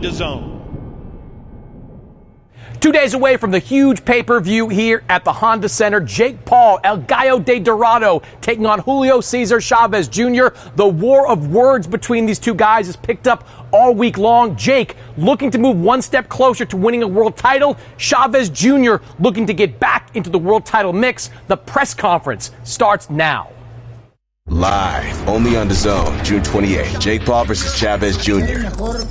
DAZN. 2 days away from the huge pay-per-view here at the Honda Center, Jake Paul, El Gallo de Dorado, taking on Julio Cesar Chavez Jr. The war of words between these two guys is picked up all week long. Jake looking to move one step closer to winning a world title. Chavez Jr. looking to get back into the world title mix. The press conference starts now. Live, only on DAZN, June 28th. Jake Paul versus Chavez Jr.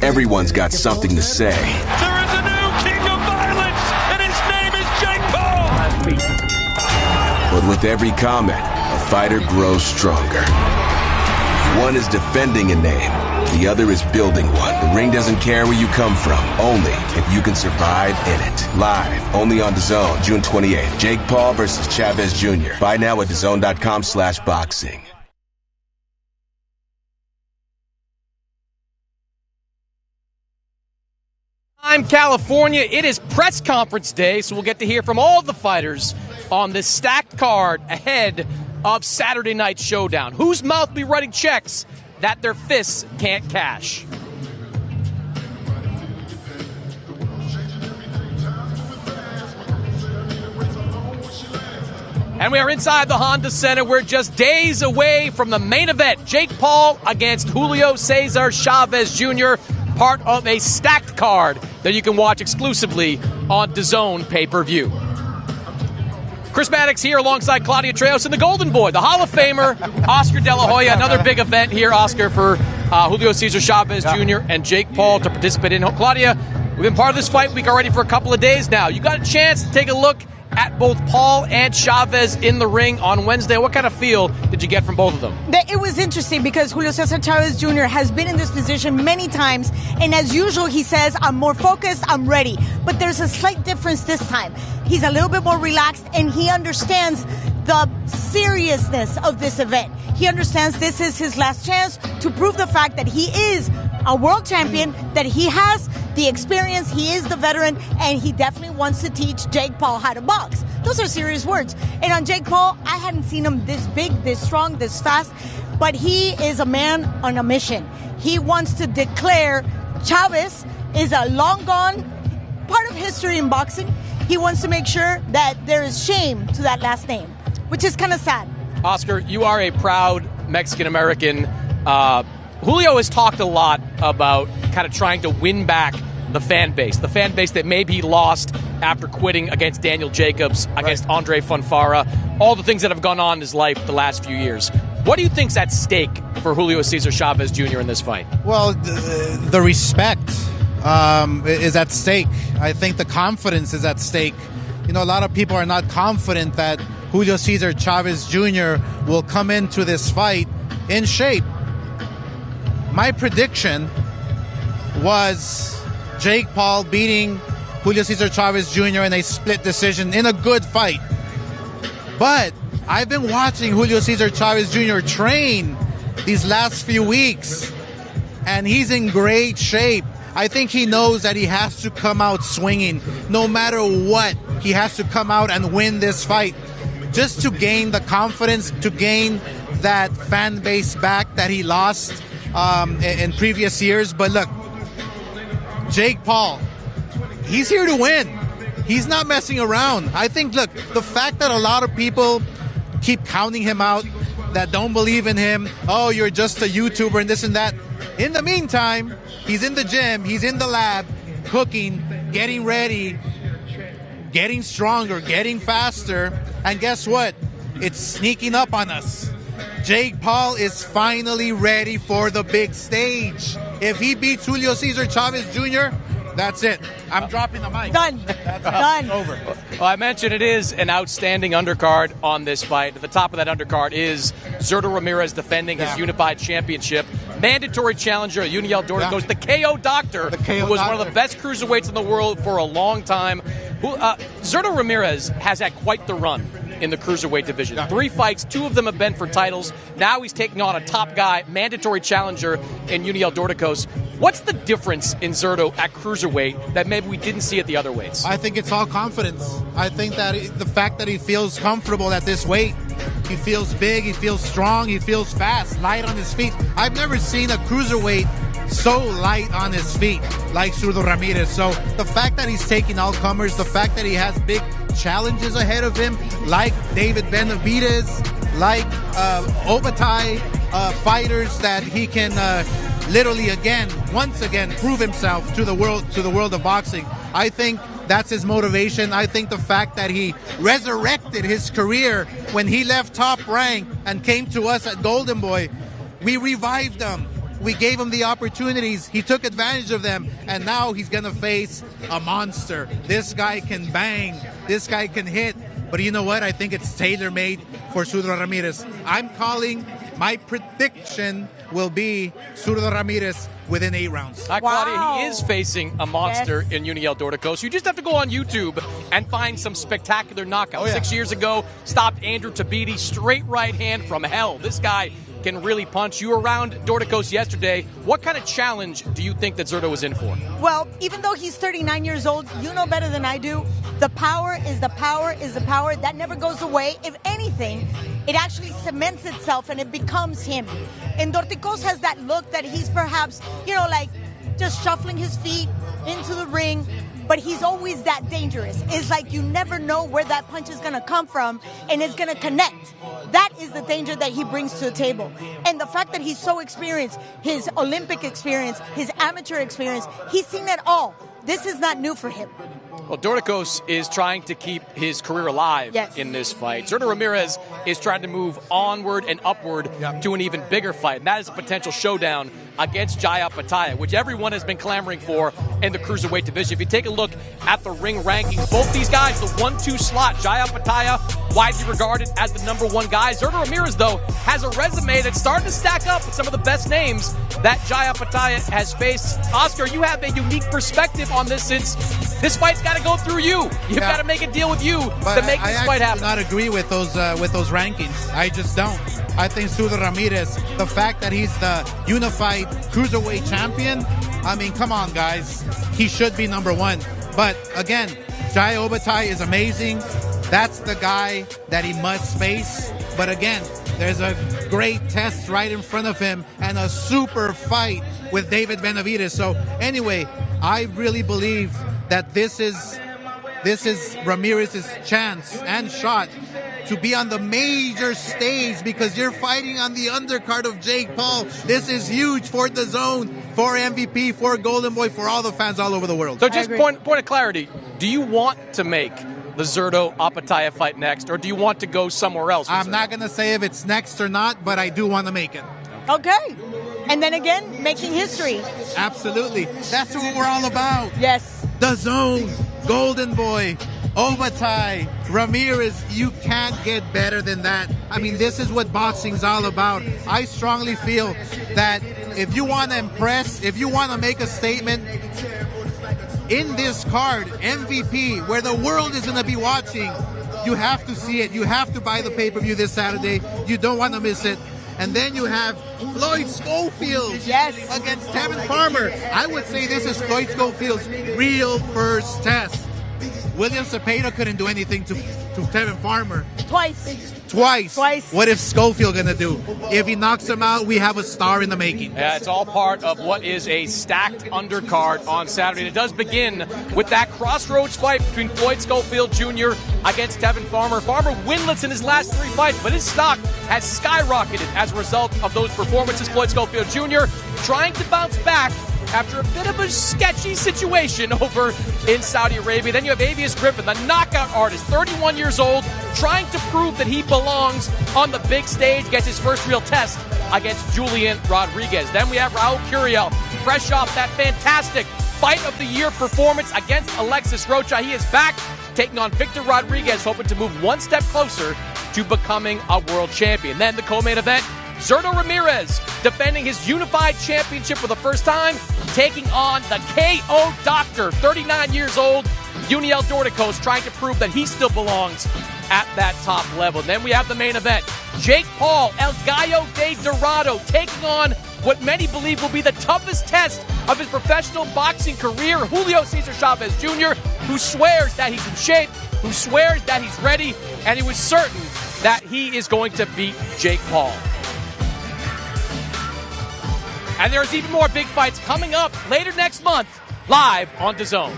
Everyone's got something to say. There is a new king of violence, and his name is Jake Paul. But with every comment, a fighter grows stronger. One is defending a name, the other is building one. The ring doesn't care where you come from, only if you can survive in it. Live, only on DAZN, June 28th. Jake Paul versus Chavez Jr. Buy now at DAZN.com/boxing. I'm California. It is press conference day, so we'll get to hear from all the fighters on this stacked card ahead of Saturday night's showdown. Whose mouth will be writing checks that their fists can't cash? And we are inside the Honda Center. We're just days away from the main event. Jake Paul against Julio Cesar Chavez Jr., part of a stacked card that you can watch exclusively on DAZN pay-per-view. Chris Maddox here alongside Claudia Treos and the Golden Boy, the Hall of Famer, Oscar De La Hoya. Another big event here, Oscar, for Julio Cesar Chavez Jr. and Jake Paul to participate in. Claudia, we've been part of this fight week already for a couple of days now. You got a chance to take a look at both Paul and Chavez in the ring on Wednesday. What kind of feel did you get from both of them? It was interesting because Julio Cesar Chavez Jr. has been in this position many times, and as usual, he says, I'm more focused, I'm ready. But there's a slight difference this time. He's a little bit more relaxed, and he understands the seriousness of this event. He understands this is his last chance to prove the fact that he is a world champion, that he has the experience, he is the veteran, and he definitely wants to teach Jake Paul how to box. Those are serious words. And on Jake Paul, I hadn't seen him this big, this strong, this fast, but he is a man on a mission. He wants to declare Chavez is a long gone part of history in boxing. He wants to make sure that there is shame to that last name, which is kind of sad. Oscar, you are a proud Mexican-American. Julio has talked a lot about kind of trying to win back the fan base that maybe he lost after quitting against Daniel Jacobs, against Andre Fonfara, all the things that have gone on in his life the last few years. What do you think's at stake for Julio Cesar Chavez Jr. in this fight? Well, the respect is at stake. I think the confidence is at stake. You know, a lot of people are not confident that Julio Cesar Chavez Jr. will come into this fight in shape. My prediction was Jake Paul beating Julio Cesar Chavez Jr. in a split decision in a good fight. But I've been watching Julio Cesar Chavez Jr. train these last few weeks, and he's in great shape. I think he knows that he has to come out swinging. No matter what, he has to come out and win this fight just to gain the confidence, to gain that fan base back that he lost in previous years. But look, Jake Paul, he's here to win. He's not messing around. I think, look, the fact that a lot of people keep counting him out, that don't believe in him, oh, you're just a YouTuber and this and that. In the meantime, he's in the gym, he's in the lab, cooking, getting ready, getting stronger, getting faster. And guess what? It's sneaking up on us. Jake Paul is finally ready for the big stage. If he beats Julio Cesar Chavez Jr., that's it. I'm dropping the mic. Done. Done. Over. Well, I mentioned it is an outstanding undercard on this fight. At the top of that undercard is Zurdo Ramirez defending his unified championship. Mandatory challenger, Uniel Dorticos, the KO Doctor, who was one of the best cruiserweights in the world for a long time. Zurdo Ramirez has had quite the run in the cruiserweight division. 3 fights, 2 of them have been for titles. Now he's taking on a top guy, mandatory challenger in Uniel Dorticos. What's the difference in Zurdo at cruiserweight that maybe we didn't see at the other weights? I think it's all confidence. I think that the fact that he feels comfortable at this weight, he feels big, he feels strong, he feels fast, light on his feet. I've never seen a cruiserweight so light on his feet, like Zurdo Ramirez. So the fact that he's taking all comers, the fact that he has big challenges ahead of him, like David Benavidez, like Obatai, fighters that he can literally once again prove himself to the world of boxing. I think that's his motivation. I think the fact that he resurrected his career when he left Top Rank and came to us at Golden Boy, we revived him. We gave him the opportunities. He took advantage of them. And now he's going to face a monster. This guy can bang. This guy can hit. But you know what? I think it's tailor-made for Zurdo Ramirez. I'm calling, my prediction will be Zurdo Ramirez within 8 rounds. Claudia, he is facing a monster in Uniel Dorticos. You just have to go on YouTube and find some spectacular knockouts. 6 years ago, stopped Andrew Tabiti, straight right hand from hell. This guy can really punch. You were around Dorticos yesterday. What kind of challenge do you think that Zurdo was in for? Well, even though he's 39 years old, you know better than I do, the power is the power is the power. That never goes away. If anything, it actually cements itself and it becomes him. And Dorticos has that look that he's perhaps, like just shuffling his feet into the ring, but he's always that dangerous. It's like you never know where that punch is going to come from and it's going to connect. That is the danger that he brings to the table. And the fact that he's so experienced, his Olympic experience, his amateur experience, he's seen it all. This is not new for him. Well, Dorticos is trying to keep his career alive in this fight. Zurdo Ramirez is trying to move onward and upward to an even bigger fight. And that is a potential showdown against Jaya Pataya, which everyone has been clamoring for in the cruiserweight division. If you take a look at the ring rankings, both these guys, the 1-2 slot, Jaya Pataya, widely regarded as the #1 guy. Zurdo Ramirez, though, has a resume that's starting to stack up with some of the best names that Jaya Pataya has faced. Oscar, you have a unique perspective on this since this fight's got to go through you. You've got to make a deal with you to make this fight happen. I do not agree with those rankings. I just don't. I think Zurdo Ramirez, the fact that he's the unified cruiserweight champion, I mean, come on, guys. He should be #1. But again, Jai Obatai is amazing. That's the guy that he must face. But again, there's a great test right in front of him and a super fight with David Benavidez. So anyway, I really believe that this is Ramirez's chance and shot to be on the major stage, because you're fighting on the undercard of Jake Paul. This is huge for the zone, for MVP, for Golden Boy, for all the fans all over the world. So just point of clarity, do you want to make the Zurdo Apataya fight next, or do you want to go somewhere else? I'm not going to say if it's next or not, but I do want to make it. Okay. And then again, making history. Absolutely. That's what we're all about. Yes. The zone, Golden Boy, Obatai, Ramirez, you can't get better than that. I mean, this is what boxing's all about. I strongly feel that if you want to impress, if you want to make a statement in this card, MVP, where the world is going to be watching, you have to see it. You have to buy the pay-per-view this Saturday. You don't want to miss it. And then you have Floyd Schofield against Tevin Farmer. I would say this is Floyd Schofield's real first test. William Cepeda couldn't do anything to Tevin Farmer. Twice. What is Schofield going to do? If he knocks him out, we have a star in the making. Yeah, it's all part of what is a stacked undercard on Saturday. And it does begin with that crossroads fight between Floyd Schofield Jr. against Tevin Farmer. Farmer winless in his last 3 fights, but his stock has skyrocketed as a result of those performances. Floyd Schofield Jr. trying to bounce back after a bit of a sketchy situation over in Saudi Arabia. Then you have Avius Griffin, the knockout artist, 31 years old, trying to prove that he belongs on the big stage, gets his first real test against Julian Rodriguez. Then we have Raul Curiel, fresh off that fantastic Fight of the Year performance against Alexis Rocha. He is back, taking on Victor Rodriguez, hoping to move one step closer to becoming a world champion. Then the co-main event, Zurdo Ramirez defending his unified championship for the first time, taking on the KO Doctor, 39 years old, Uniel Dorticos, trying to prove that he still belongs at that top level. Then we have the main event, Jake Paul, El Gallo de Dorado, taking on what many believe will be the toughest test of his professional boxing career, Julio Cesar Chavez Jr., who swears that he's in shape, who swears that he's ready, and he was certain that he is going to beat Jake Paul. And there's even more big fights coming up later next month, live on DAZN.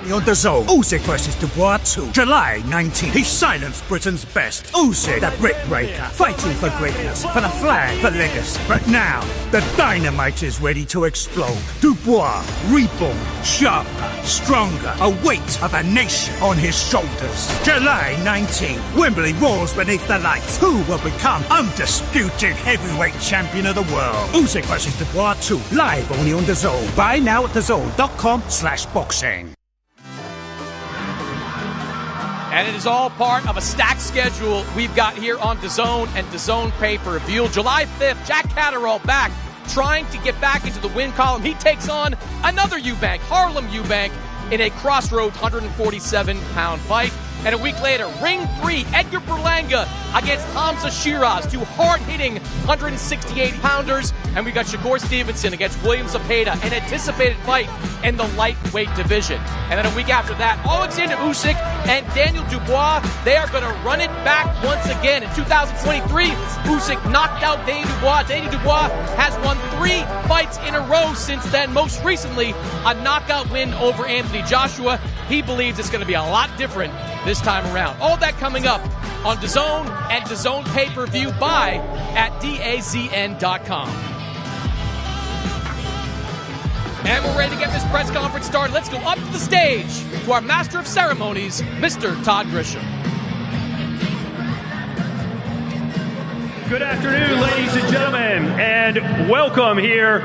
On DAZN, Usyk versus Dubois 2, July 19th. He silenced Britain's best. Usyk, the brick breaker, fighting for greatness, for the flag, for legacy. But now, the dynamite is ready to explode. Dubois, reborn, sharper, stronger, a weight of a nation on his shoulders. July 19th, Wembley roars beneath the lights. Who will become undisputed heavyweight champion of the world? Usyk versus Dubois 2, live only on DAZN. Buy now at DAZN.com/boxing. And it is all part of a stacked schedule we've got here on DAZN and DAZN pay-per-view. July 5th, Jack Catterall back, trying to get back into the win column. He takes on another Eubank, Harlem Eubank, in a crossroads 147-pound fight. And a week later, Ring 3, Edgar Berlanga against Hamza Shiraz, two hard-hitting 168-pounders. And we got Shakur Stevenson against William Zepeda, an anticipated fight in the lightweight division. And then a week after that, Alexander Usyk and Daniel Dubois, they are going to run it back once again. In 2023, Usyk knocked out Daniel Dubois. Daniel Dubois has won 3 fights in a row since then, most recently a knockout win over Anthony Joshua. He believes it's going to be a lot different this time around. All that coming up on DAZN and DAZN pay-per-view. Buy at DAZN.com. And we're ready to get this press conference started. Let's go up to the stage to our master of ceremonies, Mr. Todd Grisham. Good afternoon, ladies and gentlemen, and welcome here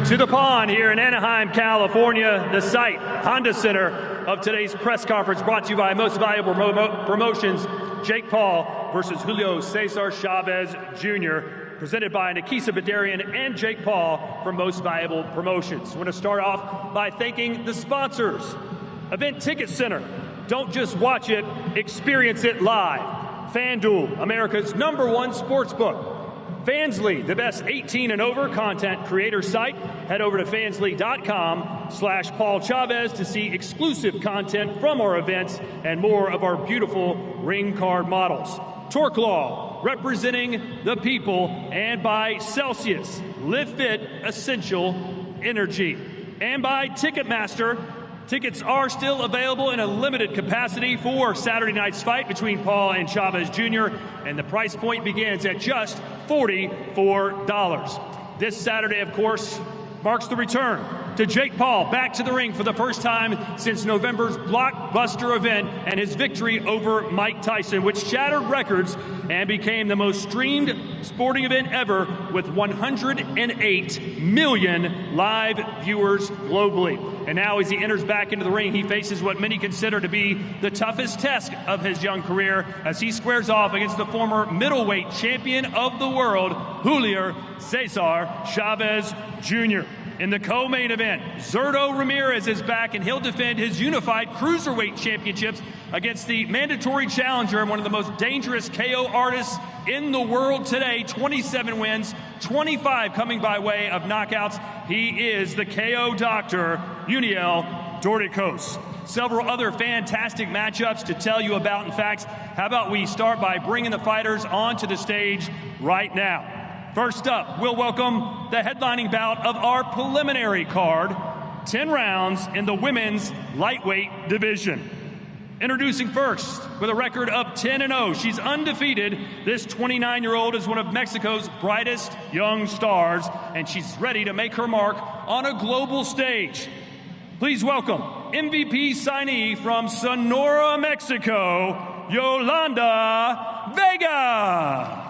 to the Pond here in Anaheim, California, the site, Honda Center of today's press conference, brought to you by Most Valuable Promotions, Jake Paul versus Julio Cesar Chavez Jr., presented by Nikisa Badarian and Jake Paul from Most Valuable Promotions. I want to start off by thanking the sponsors. Event Ticket Center. Don't just watch it, experience it live. FanDuel, America's #1 sportsbook. Fansly, the best 18 and over content creator site. Head over to fansly.com/Paul Chavez to see exclusive content from our events and more of our beautiful ring card models. Torque Law, representing the people, and by Celsius, Live Fit Essential Energy. And by Ticketmaster. Tickets are still available in a limited capacity for Saturday night's fight between Paul and Chavez Jr., and the price point begins at just $44. This Saturday, of course, marks the return to Jake Paul back to the ring for the first time since November's blockbuster event and his victory over Mike Tyson, which shattered records and became the most streamed sporting event ever with 108 million live viewers globally. And now as he enters back into the ring, he faces what many consider to be the toughest test of his young career as he squares off against the former middleweight champion of the world, Julio Cesar Chavez Jr. In the co-main event, Zurdo Ramirez is back, and he'll defend his unified cruiserweight championships against the mandatory challenger and one of the most dangerous KO artists in the world today. 27 wins, 25 coming by way of knockouts. He is the KO doctor, Uniel Dordikos. Several other fantastic matchups to tell you about. In fact, how about we start by bringing the fighters onto the stage right now. First up, we'll welcome the headlining bout of our preliminary card, 10 rounds in the women's lightweight division. Introducing first, with a record of 10-0, she's undefeated. This 29-year-old is one of Mexico's brightest young stars, and she's ready to make her mark on a global stage. Please welcome MVP signee from Sonora, Mexico, Yolanda Vega.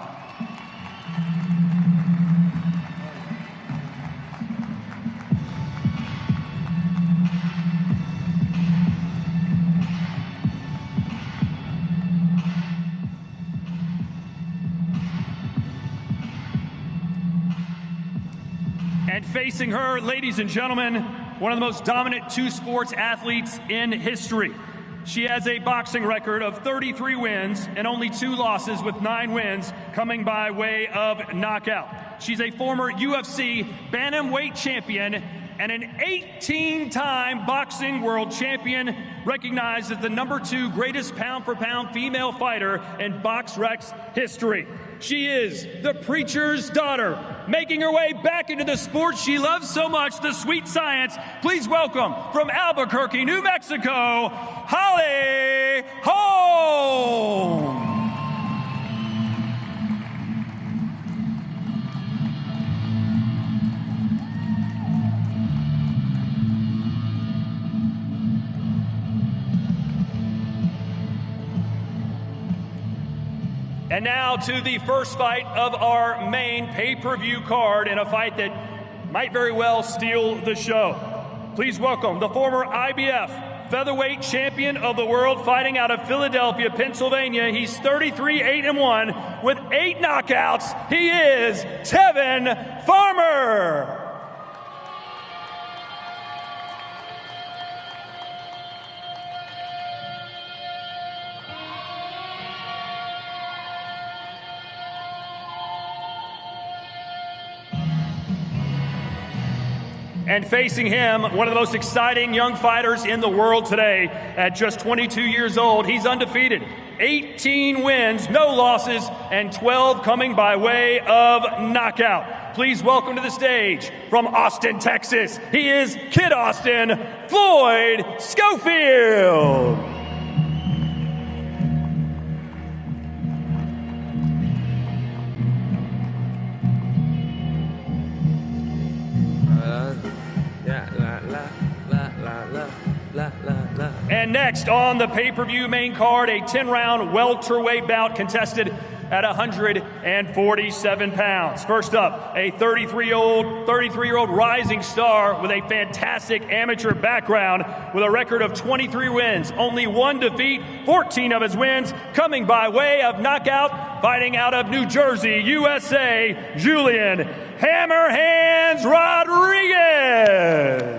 And facing her, ladies and gentlemen, one of the most dominant two-sports athletes in history. She has a boxing record of 33 wins and only 2 losses, with 9 wins coming by way of knockout. She's a former UFC bantamweight champion and an 18-time boxing world champion, recognized as the #2 greatest pound-for-pound female fighter in BoxRec's history. She is the preacher's daughter, making her way back into the sport she loves so much, the sweet science. Please welcome, from Albuquerque, New Mexico, Holly Holm. And now to the first fight of our main pay-per-view card, in a fight that might very well steal the show. Please welcome the former IBF featherweight champion of the world, fighting out of Philadelphia, Pennsylvania. He's 33-8-1 with 8 knockouts. He is Tevin Farmer. And facing him, one of the most exciting young fighters in the world today. At just 22 years old, he's undefeated. 18 wins, no losses, and 12 coming by way of knockout. Please welcome to the stage, from Austin, Texas, he is Kid Austin, Floyd Schofield. And next on the pay-per-view main card, a 10-round welterweight bout contested at 147 pounds. First up, a 33-year-old rising star with a fantastic amateur background, with a record of 23 wins, only 1 defeat, 14 of his wins coming by way of knockout, fighting out of New Jersey, USA, Julian Hammer Hands Rodriguez.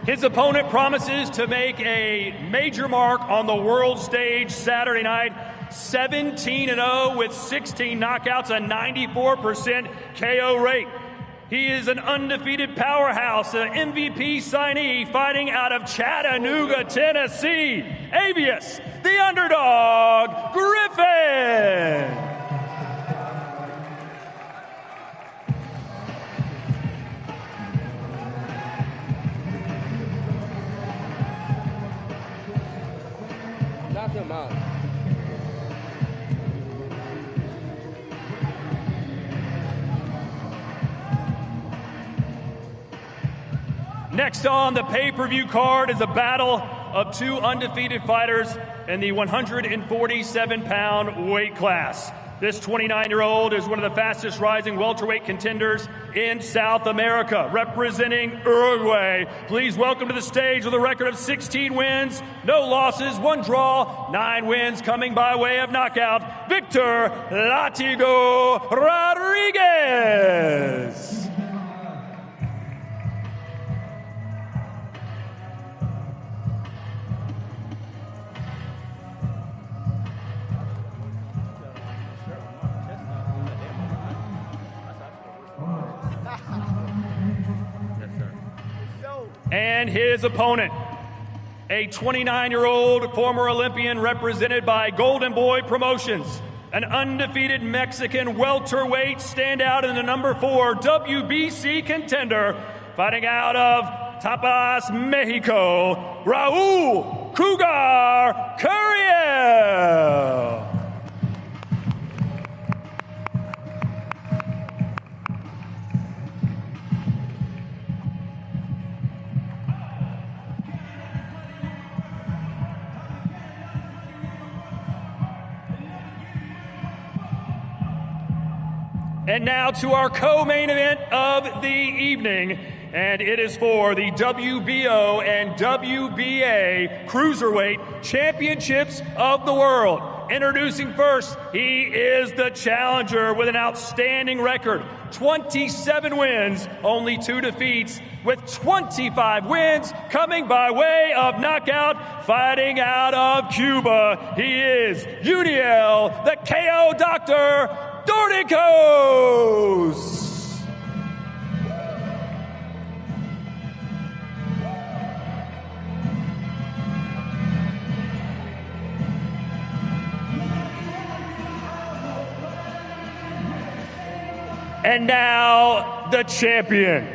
His opponent promises to make a major mark on the world stage Saturday night. 17-0 with 16 knockouts, a 94% KO rate. He is an undefeated powerhouse, an MVP signee, fighting out of Chattanooga, Tennessee. Avius, the underdog, Griffin. Knock him out. Next on the pay-per-view card is a battle of 2 undefeated fighters in the 147-pound weight class. This 29-year-old is one of the fastest rising welterweight contenders in South America, representing Uruguay. Please welcome to the stage, with a record of 16 wins, no losses, 1 draw, 9 wins coming by way of knockout, Victor Latigo Rodriguez. And his opponent, a 29-year-old former Olympian, represented by Golden Boy Promotions, an undefeated Mexican welterweight standout in the #4 WBC contender, fighting out of Tapas, Mexico, Raul Cougar Curiel. And now to our co-main event of the evening, and it is for the WBO and WBA Cruiserweight Championships of the world. Introducing first, he is the challenger with an outstanding record, 27 wins, only 2 defeats, with 25 wins coming by way of knockout, fighting out of Cuba. He is Uniel, the KO Doctor, Dorticos. And now, the champion.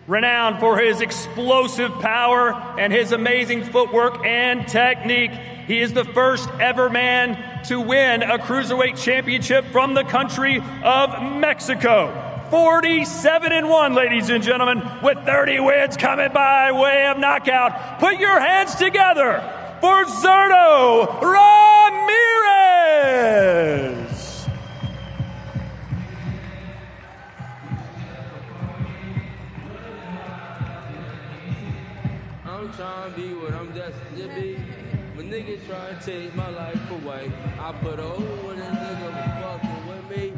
Renowned for his explosive power and his amazing footwork and technique, he is the first ever man to win a cruiserweight championship from the country of Mexico. 47-1, ladies and gentlemen, with 30 wins coming by way of knockout. Put your hands together for Zurdo Ramirez. I'm trying to be what I'm destined to be. When niggas try to take my life away, I put a hole in a nigga fucking with me.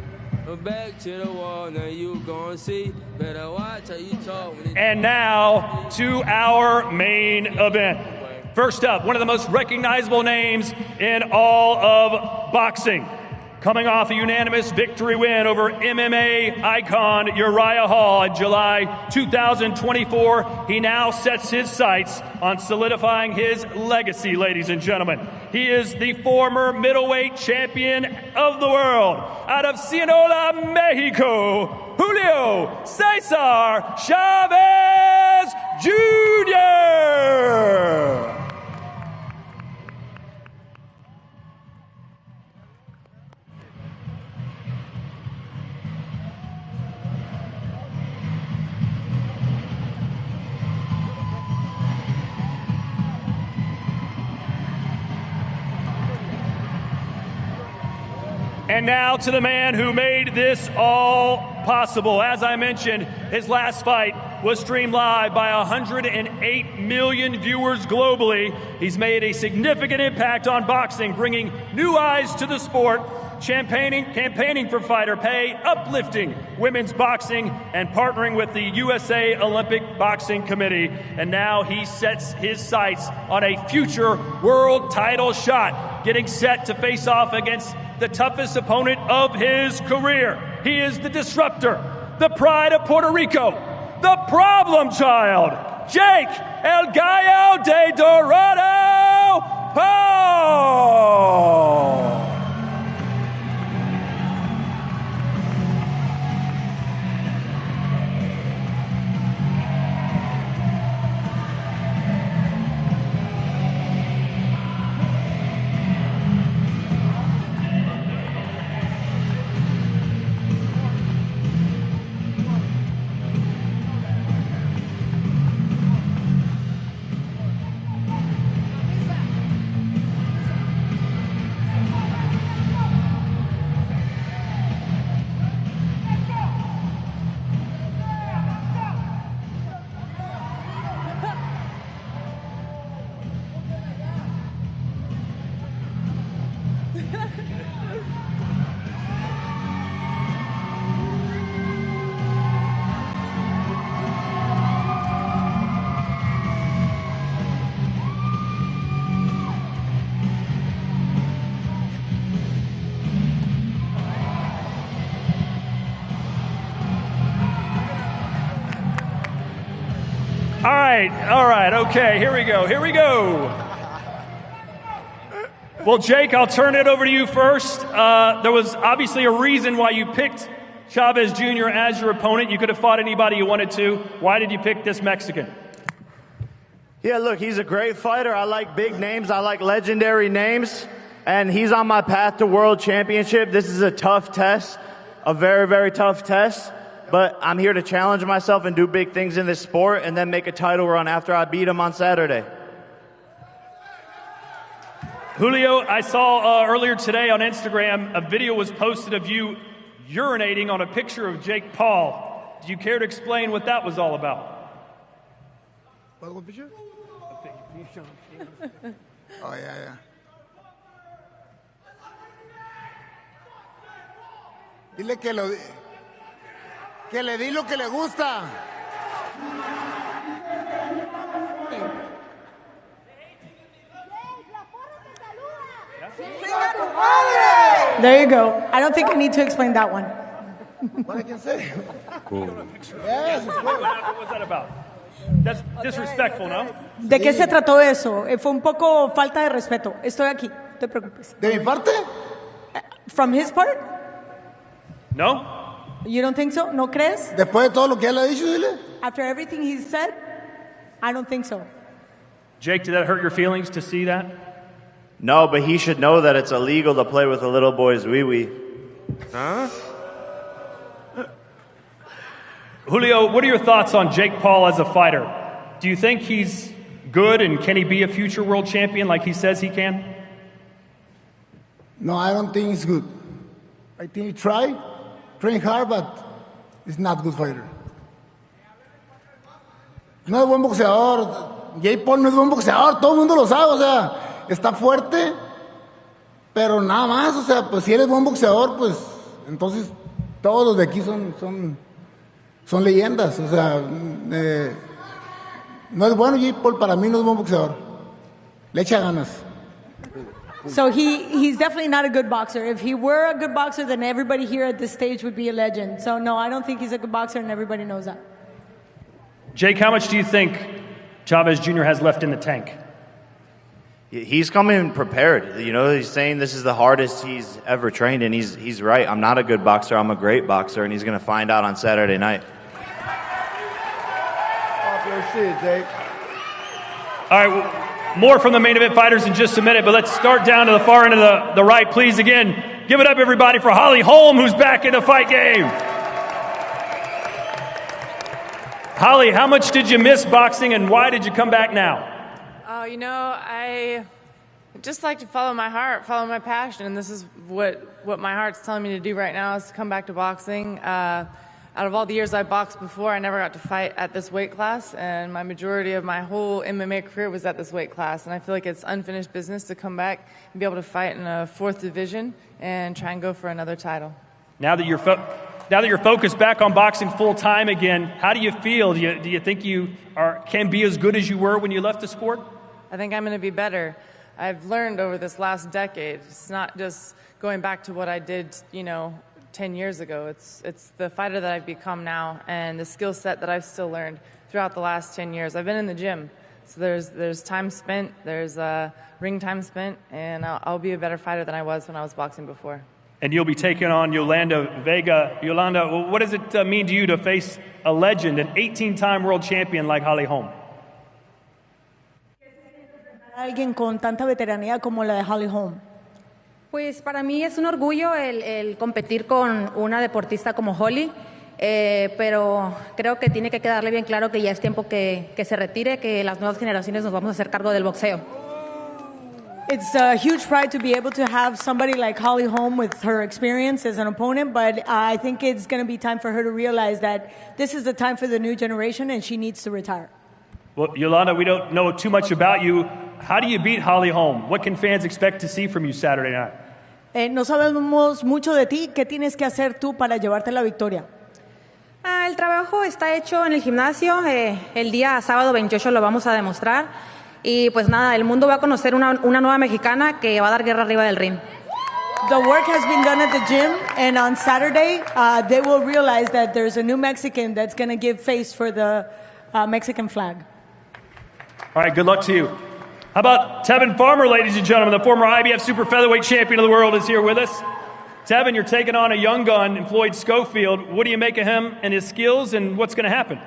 I'm back to the wall, now you gon' see. Better watch how you talk. And now to our main event. First up, one of the most recognizable names in all of boxing. Coming off a unanimous victory win over MMA icon Uriah Hall in July 2024, he now sets his sights on solidifying his legacy, ladies and gentlemen. He is the former middleweight champion of the world out of Sinaloa, Mexico, Julio Cesar Chavez Jr. And now to the man who made this all possible. As I mentioned, his last fight was streamed live by 108 million viewers globally. He's made a significant impact on boxing, bringing new eyes to the sport, campaigning for fighter pay, uplifting women's boxing, and partnering with the USA Olympic Boxing Committee. And now he sets his sights on a future world title shot, getting set to face off against the toughest opponent of his career. He is the disruptor, the pride of Puerto Rico, the problem child, Jake El Gallo de Dorado Paul. All right, okay, here we go. Well, Jake, I'll turn it over to you first. There was obviously a reason why you picked Chavez Jr. as your opponent. You could have fought anybody you wanted to. Why did you pick this Mexican? Yeah, look, he's a great fighter. I like big names. I like legendary names. And he's on my path to world championship. This is a tough test, a very, very tough test. But I'm here to challenge myself and do big things in this sport and then make a title run after I beat him on Saturday. Julio, I saw earlier today on Instagram, a video was posted of you urinating on a picture of Jake Paul. Do you care to explain what that was all about? What picture? Oh, yeah. Dile que lo... Que le di lo que le gusta. There you go. I don't think I need to explain that one. What I can say? What was that about? That's disrespectful, no? ¿De qué se trató eso? Fue un poco falta de respeto. Estoy aquí, no te preocupes. ¿De mi parte? From his part? No? You don't think so? ¿No crees? Después de todo lo que él ha dicho, dile. After everything he said? I don't think so. Jake, did that hurt your feelings to see that? No, but he should know that it's illegal to play with a little boy's wee-wee. Huh? Julio, what are your thoughts on Jake Paul as a fighter? Do you think he's good, and can he be a future world champion like he says he can? No, I don't think he's good. I think he train hard, but he's not a good fighter. No es buen boxeador. Jake Paul no es buen boxeador, todo el mundo lo sabe, o sea, está fuerte, pero nada más, o sea, pues si eres buen boxeador, pues entonces todos los de aquí son leyendas, o sea, no es bueno. Jake Paul para mí no es buen boxeador, le echa ganas. So he's definitely not a good boxer. If he were a good boxer, then everybody here at this stage would be a legend. So no, I don't think he's a good boxer, and everybody knows that. Jake, how much do you think Chavez Jr. has left in the tank? He's coming prepared. You know, he's saying this is the hardest he's ever trained, and he's right. I'm not a good boxer. I'm a great boxer, and he's going to find out on Saturday night. Off your shit, Jake. All right, well, more from the main event fighters in just a minute, but let's start down to the far end of the right, please. Again, give it up, everybody, for Holm, who's back in the fight game. Holly, how much did you miss boxing, and why did you come back now? Oh, you know, I just like to follow my heart, follow my passion, and this is what my heart's telling me to do right now, is to come back to boxing. Out of all the years I boxed before, I never got to fight at this weight class, and my majority of my whole MMA career was at this weight class, and I feel like it's unfinished business to come back and be able to fight in a 4th division and try and go for another title. Now that you're focused back on boxing full time again, how do you feel? Do you think you can be as good as you were when you left the sport? I think I'm going to be better. I've learned over this last decade. It's not just going back to what I did, 10 years ago. It's the fighter that I've become now, and the skill set that I've still learned throughout the last 10 years. I've been in the gym, so there's time spent, there's ring time spent, and I'll be a better fighter than I was when I was boxing before. And you'll be taking on Yolanda Vega. Yolanda, what does it mean to you to face a legend, an 18-time world champion like Holm? Alguien con tanta veteranía como la de Holm. Pues para mí es un orgullo el competir con una deportista como Holly, pero creo que tiene que quedarle bien claro que ya es tiempo que se retire, que las nuevas generaciones nos vamos a hacer cargo del boxeo. It's a huge pride to be able to have somebody like Holm with her experience as an opponent, but I think it's going to be time for her to realize that this is the time for the new generation and she needs to retire. Well, Yolanda, we don't know too much about you. How do you beat Holm? What can fans expect to see from you Saturday night? No sabemos mucho de ti. ¿Qué tienes que hacer tú para llevarte la victoria? El trabajo está hecho en el gimnasio. El día sábado 28 lo vamos a demostrar. Y pues nada, el mundo va a conocer una nueva mexicana que va a dar guerra arriba del ring. The work has been done at the gym, and on Saturday, they will realize that there's a new Mexican that's going to give face for the Mexican flag. All right, good luck to you. How about Tevin Farmer, ladies and gentlemen, the former IBF super featherweight champion of the world is here with us. Tevin, you're taking on a young gun in Floyd Schofield. What do you make of him and his skills, and what's going to happen?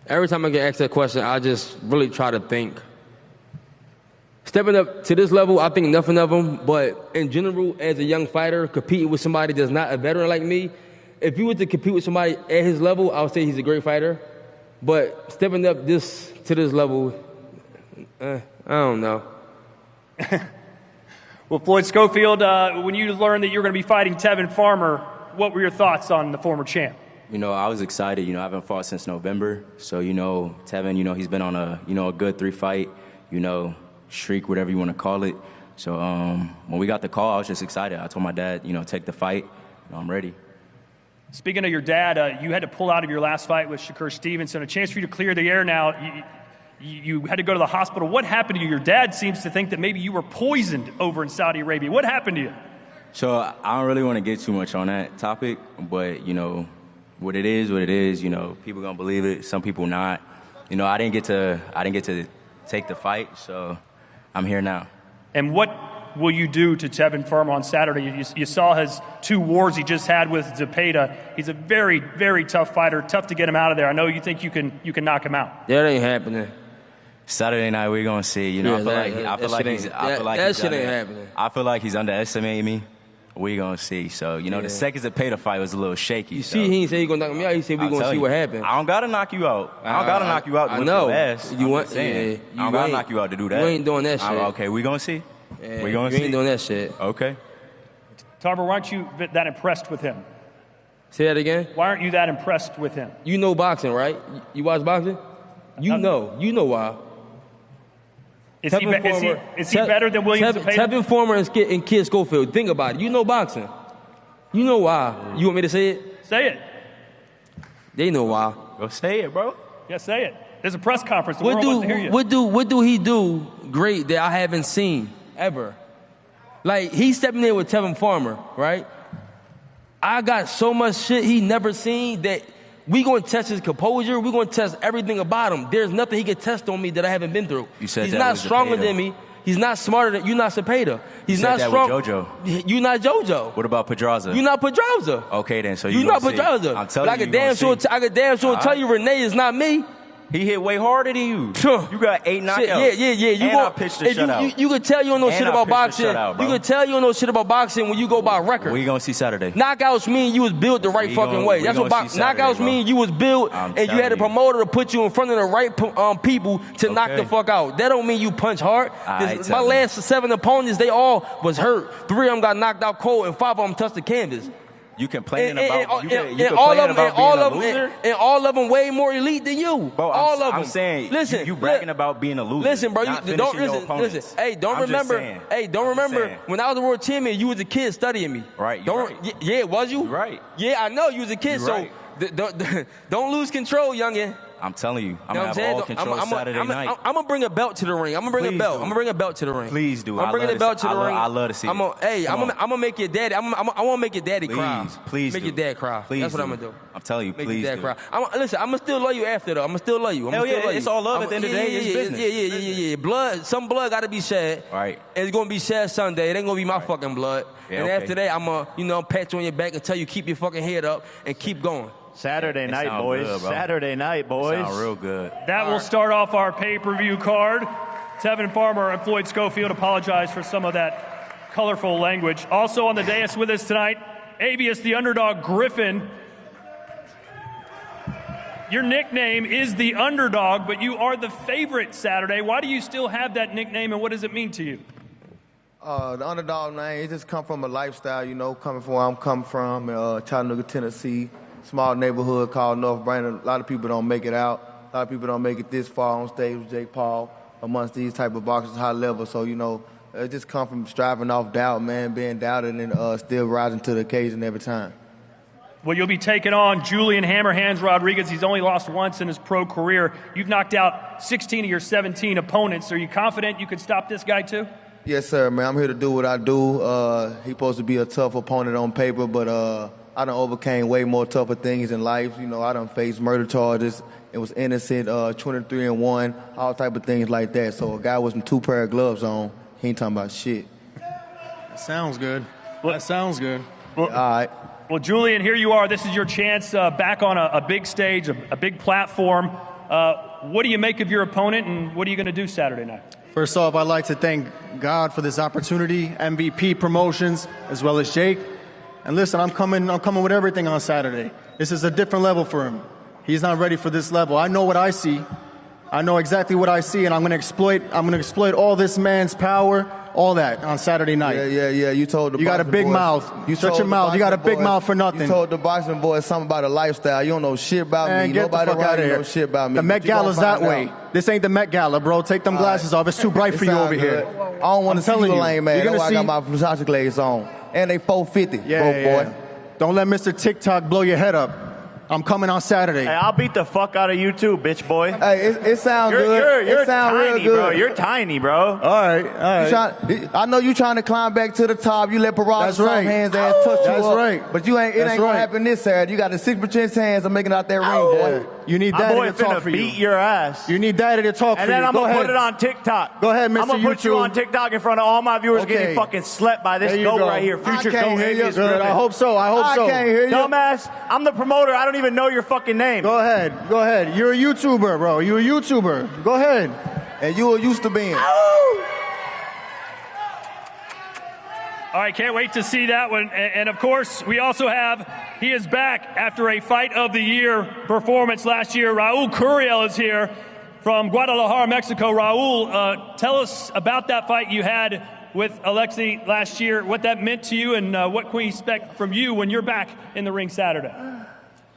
Every time I get asked that question, I just really try to think. Stepping up to this level, I think nothing of him, but in general, as a young fighter, competing with somebody that's not a veteran like me, if you were to compete with somebody at his level, I would say he's a great fighter. But stepping up to this level, I don't know. Well, Floyd Schofield, when you learned that you were going to be fighting Tevin Farmer, what were your thoughts on the former champ? I was excited. I haven't fought since November. So, Tevin, he's been on a good 3-fight, streak, whatever you want to call it. So when we got the call, I was just excited. I told my dad, take the fight. I'm ready. Speaking of your dad, you had to pull out of your last fight with Shakur Stevenson. A chance for you to clear the air now. You had to go to the hospital. What happened to you? Your dad seems to think that maybe you were poisoned over in Saudi Arabia. What happened to you? So I don't really want to get too much on that topic, but, you know, what it is, you know, people going to believe it, some people not. You know, I didn't get to take the fight, so I'm here now. And what will you do to Tevin Farmer on Saturday? You saw his 2 wars he just had with Zepeda. He's a very, very tough fighter. Tough to get him out of there. I know you think you can knock him out. That ain't happening. Saturday night we're gonna see. You know, I feel like he's underestimating me. We're gonna see. So you know, the second Zepeda fight was a little shaky. You see, he ain't say he gonna knock me out. He said we gonna see what happens. I don't gotta knock you out. I don't gotta knock you out. I know. You want? I don't gotta knock you out to do that. You ain't doing that shit. Okay, we gonna see. Yeah, we gonna see. You ain't doing that shit. Okay. Tarver, why aren't you that impressed with him? Say that again. Why aren't you that impressed with him? You know boxing, right? You watch boxing? You know why. Is he better than William Zepeda? Tevin Farmer and Kid Schofield. Think about it. You know boxing. You know why. You want me to say it? Say it. They know why. Go say it, bro. Yeah, say it. There's a press conference. The world wants to hear you. What do he do great that I haven't seen ever? Like, he's stepping in with Tevin Farmer, right? I got so much shit he never seen that we going to test his composure. We going to test everything about him. There's nothing he can test on me that I haven't been through. You said he's that not was stronger Zepeda. than me. He's not smarter than you. Not Zepeda. He's you not said strong. That with JoJo. You not JoJo. What about Pedraza? You not Pedraza. Okay, then. So you not Pedraza. I'm telling I could damn sure tell you Renee is not me. He hit way harder than you. You got 8 knockouts. Yeah. I pitched the shutout. You could tell you don't know shit about boxing. You could tell you don't know shit about boxing when you go by record. We gonna see Saturday. Knockouts mean you was built the right fucking way. That's what knockouts mean. You was built and you had a promoter to put you in front of the right people to knock the fuck out. That don't mean you punch hard. My last 7 opponents, they all was hurt. 3 of them got knocked out cold and 5 of them touched the canvas. You complaining about all of them way more elite than you. Bro, all of them. I'm saying, listen, you bragging about being a loser. Listen, bro, listen. Hey, don't remember when I was the world champion, you was a kid studying me. Right. Yeah, was you? Right. Yeah, I know you was a kid. So don't lose control, youngin. I'm telling you, I'm gonna have all control Saturday night. I'm gonna bring a belt to the ring. I'm gonna bring a belt to the ring. Please do. I'm bringing a belt to the ring. I love to see it. I'm gonna make your daddy. I want to make your daddy cry. Please make your dad cry. Please That's what I'm gonna do. I'm telling you, make please your dad cry. Listen, I'm gonna still love you after though. I'm gonna still love you. Hell yeah, it's all love at the end of the day. It's business. Yeah. Blood, some blood gotta be shed. Right. And it's gonna be shed Sunday. It ain't gonna be my fucking blood. Yeah, and after that, I'm gonna pat you on your back and tell you keep your fucking head up and keep going. Saturday night, boys. Good, Saturday night, boys. Sound real good. That will start off our pay-per-view card. Tevin Farmer and Floyd Schofield apologize for some of that colorful language. Also on the dais with us tonight, Avius the Underdog Griffin. Your nickname is the Underdog, but you are the favorite Saturday. Why do you still have that nickname, and what does it mean to you? The Underdog name, it just come from a lifestyle, you know, coming from where I'm coming from, Chattanooga, Tennessee. Small neighborhood called North Brandon. A lot of people don't make it out. A lot of people don't make it this far on stage with Jake Paul amongst these type of boxers, high level. So, you know, it just come from striving off doubt, man, being doubted and still rising to the occasion every time. Well, you'll be taking on Julian Hammerhands Rodriguez. He's only lost once in his pro career. You've knocked out 16 of your 17 opponents. Are you confident you can stop this guy too? Yes, sir, man. I'm here to do what I do. He's supposed to be a tough opponent on paper, but I done overcame way more tougher things in life. You know, I done faced murder charges. It was innocent, 23-1, all type of things like that. So a guy with some 2 pair of gloves on, he ain't talking about shit. That sounds good. That sounds good. Well, all right. Well, Julian, here you are. This is your chance back on a big stage, a big platform. What do you make of your opponent, and what are you going to do Saturday night? First off, I'd like to thank God for this opportunity, MVP Promotions, as well as Jake. And listen, I'm coming with everything on Saturday. This is a different level for him. He's not ready for this level. I know what I see. I know exactly what I see, and I'm gonna exploit all this man's power, all that on Saturday night. Yeah. You told the you got a big mouth. You shut your mouth. You got a big mouth for nothing. You told the boxing boys something about a lifestyle. You don't know shit about me. Get Nobody the fuck out of here. knows shit about me. The Met Gala's that way. This ain't the Met Gala, bro. Take them glasses off. It's too bright for you over here. I don't want to see you lame, man. That's why I got my Versace glazes on. And they 450, boy. Don't let Mr. TikTok blow your head up. I'm coming on Saturday. Hey, I'll beat the fuck out of you too, bitch boy. Hey, it sounds good. You're it sounds tiny, real good. bro. You're tiny, bro. All right. I know you trying to climb back to the top. You let Parada hands ass touch you That's up. right. But it ain't gonna happen this Saturday. You got the 6% chance of making it out that ring, boy. You need My daddy boy to talk finna for you. beat your ass. You need daddy to talk And for you. then I'm Go gonna ahead. put it on TikTok. Go ahead, Mr. I'm gonna put you YouTube. on TikTok in front of all my viewers Okay. getting fucking slept by this There you goat go. right here. Future I can't goat hear you. Amius Good. Griffin. I hope so. I can't hear you. Dumbass, I'm the promoter. I don't even know your fucking name. Go ahead. You're a YouTuber, bro. You're a YouTuber. Go ahead. And you were used to being. All right, can't wait to see that one. And of course, we also have, he is back after a Fight of the Year performance last year. Raul Curiel is here from Guadalajara, Mexico. Raul, tell us about that fight you had with Alexi last year, what that meant to you, and what can we expect from you when you're back in the ring Saturday?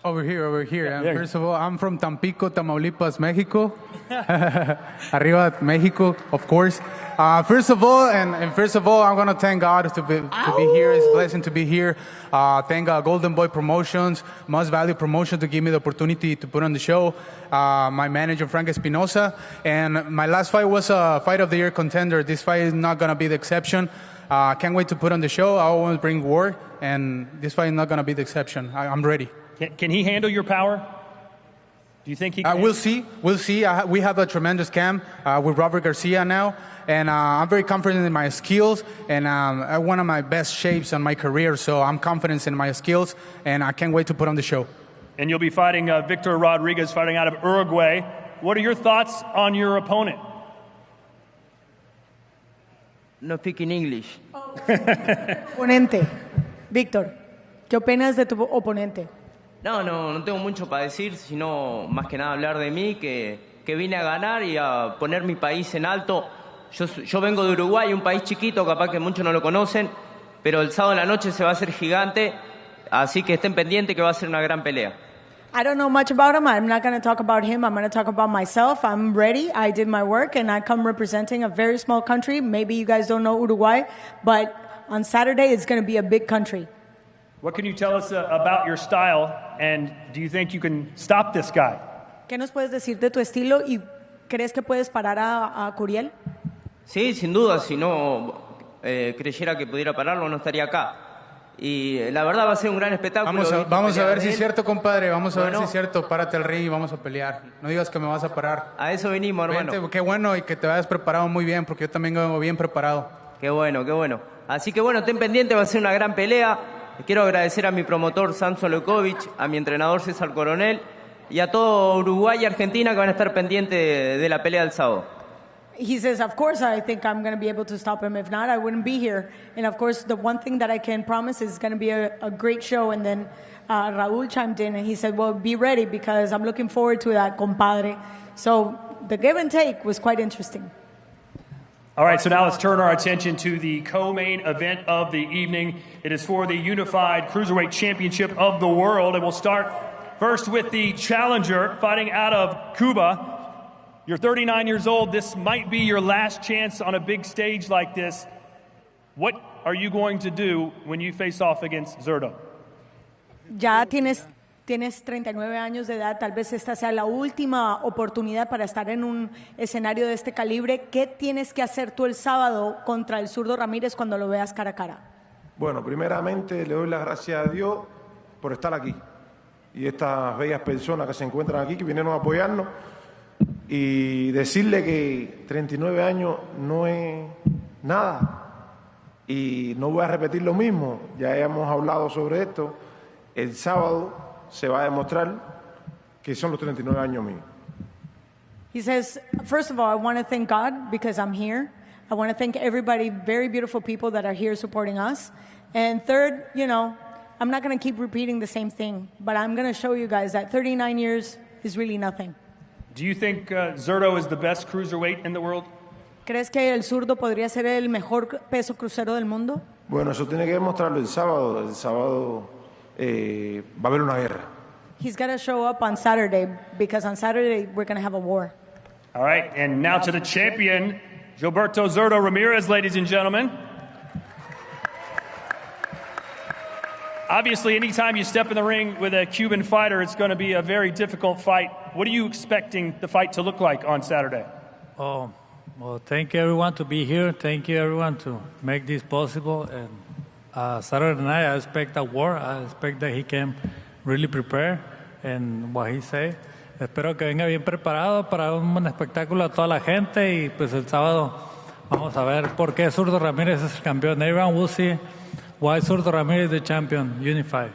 Over here. First of all, I'm from Tampico, Tamaulipas, Mexico. Arriba, Mexico, of course. First of all, I'm going to thank God to be here. It's a blessing to be here. Thank Golden Boy Promotions, Most Value Promotion, to give me the opportunity to put on the show. My manager, Frank Espinosa. And my last fight was a Fight of the Year contender. This fight is not going to be the exception. Can't wait to put on the show. I always bring war, and this fight is not going to be the exception. I'm ready. Can he handle your power? Do you think he can? We'll see. We have a tremendous camp with Robert Garcia now, and I'm very confident in my skills, and I'm one of my best shapes in my career, so I'm confident in my skills, and I can't wait to put on the show. And you'll be fighting Victor Rodriguez, fighting out of Uruguay. What are your thoughts on your opponent? No speaking English. Oponente. Víctor, ¿qué opinas de tu oponente? No tengo mucho para decir, sino más que nada hablar de mí, que vine a ganar y a poner mi país en alto. Yo vengo de Uruguay, un país chiquito, capaz que muchos no lo conocen, pero el sábado en la noche se va a hacer gigante, así que estén pendientes que va a ser una gran pelea. I don't know much about him. I'm not going to talk about him. I'm going to talk about myself. I'm ready. I did my work, and I come representing a very small country. Maybe you guys don't know Uruguay, but on Saturday it's going to be a big country. What can you tell us about your style, and do you think you can stop this guy? ¿Qué nos puedes decir de tu estilo y crees que puedes parar a Curiel? Sí, sin duda, si no creyera que pudiera pararlo no estaría acá. Y la verdad va a ser un gran espectáculo. Vamos a ver si es cierto, compadre. Vamos a ver si es cierto. Párate al ring y vamos a pelear. No digas que me vas a parar. A eso venimos, hermano. Vente, qué bueno, y que te vayas preparado muy bien, porque yo también vengo bien preparado. Qué bueno. Así que bueno, ten pendiente, va a ser una gran pelea. Quiero agradecer a mi promotor Samson Lokovic, a mi entrenador César Coronel y a todo Uruguay y Argentina que van a estar pendientes de la pelea del sábado. He says, of course, I think I'm going to be able to stop him. If not, I wouldn't be here. And of course, the one thing that I can promise is going to be a great show. And then Raul chimed in and he said, well, be ready because I'm looking forward to that, compadre. So the give and take was quite interesting. All right, so now let's turn our attention to the co-main event of the evening. It is for the Unified Cruiserweight Championship of the World, and we'll start first with the challenger fighting out of Cuba. You're 39 years old. This might be your last chance on a big stage like this. What are you going to do when you face off against Zurdo? Ya tienes 39 años de edad, tal vez esta sea la última oportunidad para estar en un escenario de este calibre. ¿Qué tienes que hacer tú el sábado contra el Zurdo Ramírez cuando lo veas cara a cara? Bueno, primeramente le doy las gracias a Dios por estar aquí y estas bellas personas que se encuentran aquí, que vinieron a apoyarnos, y decirle que 39 años no es nada y no voy a repetir lo mismo, ya hemos hablado sobre esto. El sábado se va a demostrar que son los 39 años míos. He says, first of all, I want to thank God because I'm here. I want to thank everybody, very beautiful people that are here supporting us. And third, I'm not going to keep repeating the same thing, but I'm going to show you guys that 39 years is really nothing. Do you think Zurdo is the best cruiserweight in the world? ¿Crees que el Zurdo podría ser el mejor peso crucero del mundo? Bueno, eso tiene que demostrarlo el sábado. El sábado va a haber una guerra. He's got to show up on Saturday because on Saturday we're going to have a war. All right, and now to the champion, Gilberto Zurdo Ramirez, ladies and gentlemen. Obviously, anytime you step in the ring with a Cuban fighter, it's going to be a very difficult fight. What are you expecting the fight to look like on Saturday? Oh, well, thank you everyone to be here. Thank you everyone to make this possible. And Saturday night, I expect a war. I expect that he can really prepare and what he say. Espero que venga bien preparado para un buen espectáculo a toda la gente y pues el sábado vamos a ver por qué Zurdo Ramirez es el campeón. Everyone will see why Zurdo Ramirez is the champion, unified.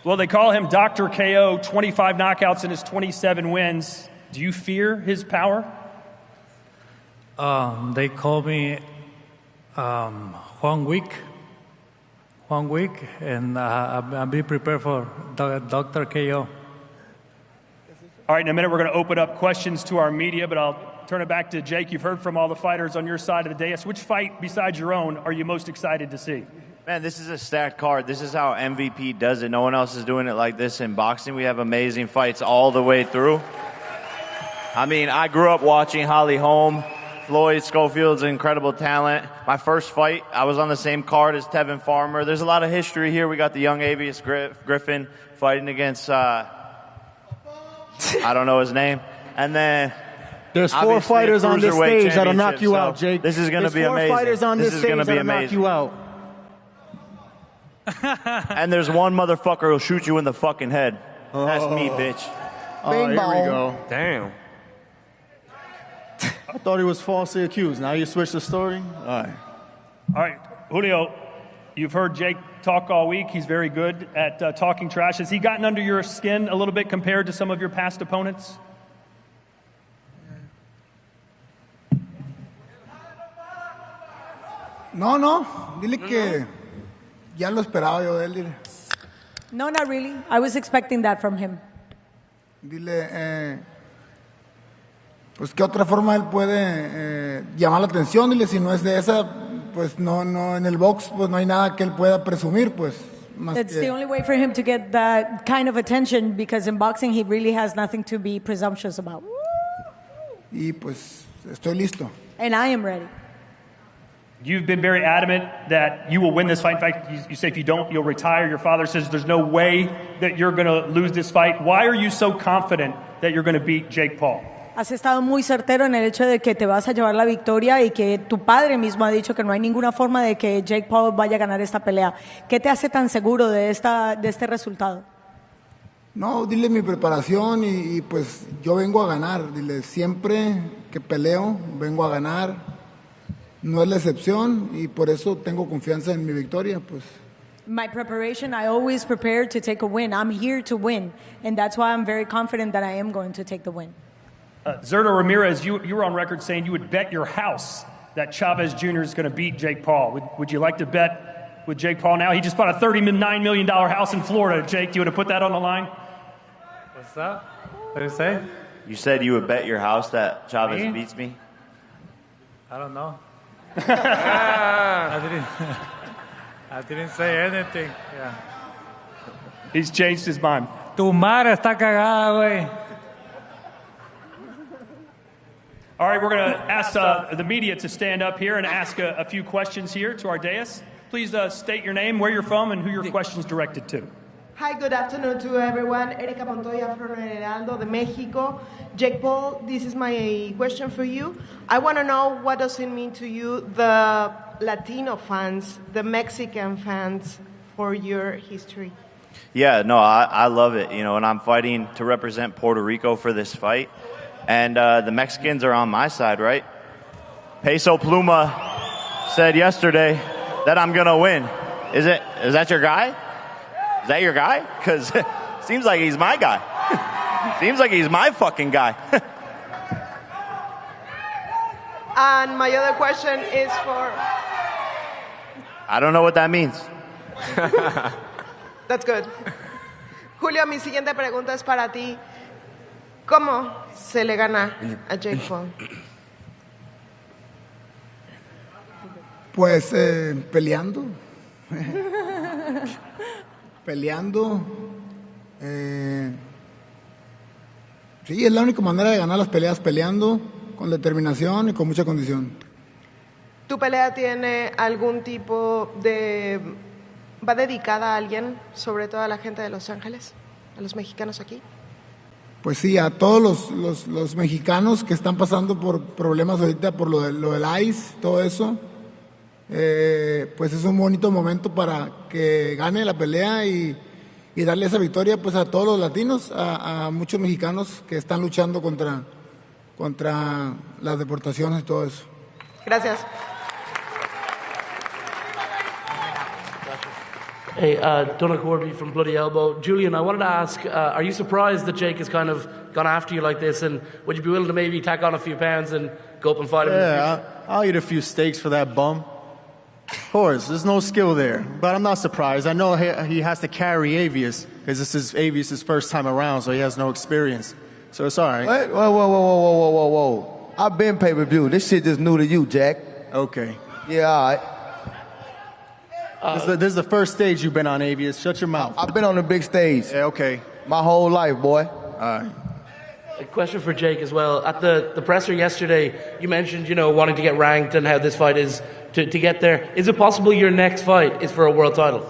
Well, they call him Dr. KO, 25 knockouts in his 27 wins. Do you fear his power? They call me Juan Wick, and I'll be prepared for Dr. KO. All right, in a minute, we're going to open up questions to our media, but I'll turn it back to Jake. You've heard from all the fighters on your side of the dais. Which fight besides your own are you most excited to see? Man, this is a stacked card. This is how MVP does it. No one else is doing it like this in boxing. We have amazing fights all the way through. I mean, I grew up watching Holm. Floyd Schofield's incredible talent. My first fight, I was on the same card as Tevin Farmer. There's a lot of history here. We got the young Avius Griffin fighting against, I don't know his name. And then there's 4 fighters on this stage that'll knock you out, Jake. This is going to be amazing. There's 4 fighters on this stage that'll knock you out. And there's one motherfucker who'll shoot you in the fucking head. That's me, bitch. Oh, here we go. Damn. I thought he was falsely accused. Now you switch the story? All right, Julio, you've heard Jake talk all week. He's very good at talking trash. Has he gotten under your skin a little bit compared to some of your past opponents? No. Dile que ya lo esperaba yo de él. Dile. No, not really. I was expecting that from him. Dile, pues qué otra forma él puede llamar la atención. Dile, si no es de esa, pues no, en el box, pues no hay nada que él pueda presumir, pues. It's the only way for him to get that kind of attention, because in boxing he really has nothing to be presumptuous about. Y pues estoy listo. And I am ready. You've been very adamant that you will win this fight. In fact, you say if you don't, you'll retire. Your father says there's no way that you're going to lose this fight. Why are you so confident that you're going to beat Jake Paul? Has estado muy certero en el hecho de que te vas a llevar la victoria y que tu padre mismo ha dicho que no hay ninguna forma de que Jake Paul vaya a ganar esta pelea. ¿Qué te hace tan seguro de este resultado? No, dile mi preparación y pues yo vengo a ganar. Dile, siempre que peleo, vengo a ganar. No es la excepción y por eso tengo confianza en mi victoria, pues. My preparation, I always prepare to take a win. I'm here to win, and that's why I'm very confident that I am going to take the win. Zurdo Ramirez, you were on record saying you would bet your house that Chavez Jr. is going to beat Jake Paul. Would you like to bet with Jake Paul now? He just bought a $39 million house in Florida. Jake, you would have put that on the line? What's that? What did you say? You said you would bet your house that Chavez beats me? I don't know. I didn't say anything. Yeah. He's changed his mind. Tu madre está cagada, güey. All right, we're going to ask the media to stand up here and ask a few questions here to our dais. Please state your name, where you're from, and who your question's directed to. Hi, good afternoon to everyone. Erika Montoya from Heraldo de Mexico. Jake Paul, this is my question for you. I want to know, what does it mean to you, the Latino fans, the Mexican fans, for your history? Yeah, no, I love it. You know, and I'm fighting to represent Puerto Rico for this fight. And the Mexicans are on my side, right? Peso Pluma said yesterday that I'm going to win. Is that your guy? Is that your guy? Because it seems like he's my guy. Seems like he's my fucking guy. And my other question is for... I don't know what that means. That's good. Julio, mi siguiente pregunta es para ti. ¿Cómo se le gana a Jake Paul? Pues peleando. Peleando. Sí, es la única manera de ganar las peleas, peleando, con determinación y con mucha condición. ¿Tu pelea tiene algún tipo de... va dedicada a alguien, sobre todo a la gente de Los Ángeles, a los mexicanos aquí? Pues sí, a todos los mexicanos que están pasando por problemas ahorita por lo del ICE, todo eso, pues es un bonito momento para que gane la pelea y darle esa victoria pues a todos los latinos, a muchos mexicanos que están luchando contra las deportaciones y todo eso. Gracias. Hey, Donald Corby from Bloody Elbow. Julian, I wanted to ask, are you surprised that Jake has kind of gone after you like this, and would you be willing to maybe tack on a few pounds and go up and fight him in the future? I'll eat a few steaks for that bum. Of course, there's no skill there, but I'm not surprised. I know he has to carry Avius, because this is Avius' first time around, so he has no experience. So it's all right. Wait, whoa. I've been pay-per-view. This shit just new to you, Jack. Okay. Yeah, all right. This is the first stage you've been on, Avius. Shut your mouth. I've been on the big stage. Yeah, okay. My whole life, boy. All right. A question for Jake as well. At the presser yesterday, you mentioned, wanting to get ranked and how this fight is to get there. Is it possible your next fight is for a world title?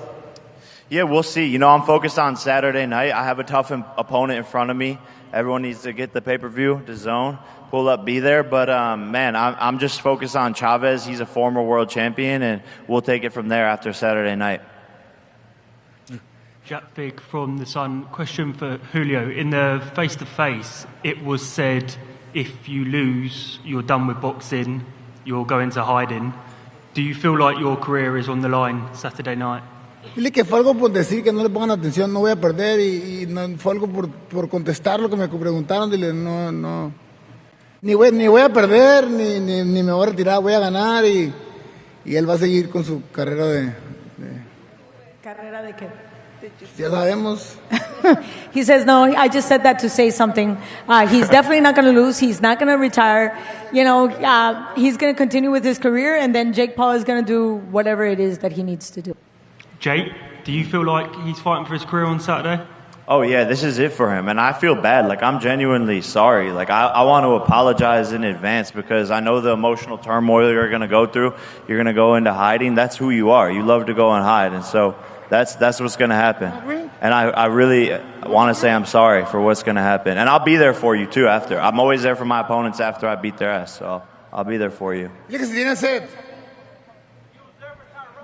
Yeah, we'll see. I'm focused on Saturday night. I have a tough opponent in front of me. Everyone needs to get the pay-per-view, the zone, pull up, be there. But, man, I'm just focused on Chavez. He's a former world champion, and we'll take it from there after Saturday night. Jack Fig from The Sun. Question for Julio. In the face-to-face, it was said if you lose, you're done with boxing, you'll go into hiding. Do you feel like your career is on the line Saturday night? Dile que fue algo por decir, que no le pongan atención, no voy a perder, y no, fue algo por contestar lo que me preguntaron. Dile, no, ni voy a perder, ni me voy a retirar, voy a ganar, y él va a seguir con su carrera de... ¿Carrera de qué? Ya sabemos. He says, no, I just said that to say something. He's definitely not going to lose. He's not going to retire. He's going to continue with his career, and then Jake Paul is going to do whatever it is that he needs to do. Jake, do you feel like he's fighting for his career on Saturday? Oh, yeah, this is it for him. And I feel bad. I'm genuinely sorry. I want to apologize in advance because I know the emotional turmoil you're going to go through. You're going to go into hiding. That's who you are. You love to go and hide. And so that's what's going to happen. And I really want to say I'm sorry for what's going to happen. And I'll be there for you, too, after. I'm always there for my opponents after I beat their ass. So I'll be there for you. Dile que si tiene sed.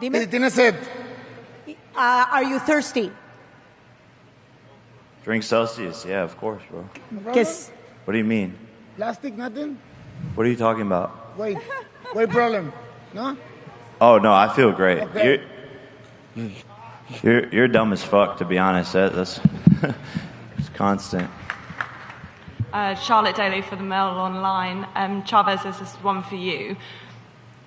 Dime. Si tiene sed. Are you thirsty? Drink Celsius. Yeah, of course, bro. Kiss. What do you mean? Plastic, nothing? What are you talking about? Wait problem. No? Oh, no, I feel great. Okay. You're dumb as fuck, to be honest. That's it's constant. Charlotte Daly for the Mail Online. Chavez, this is one for you.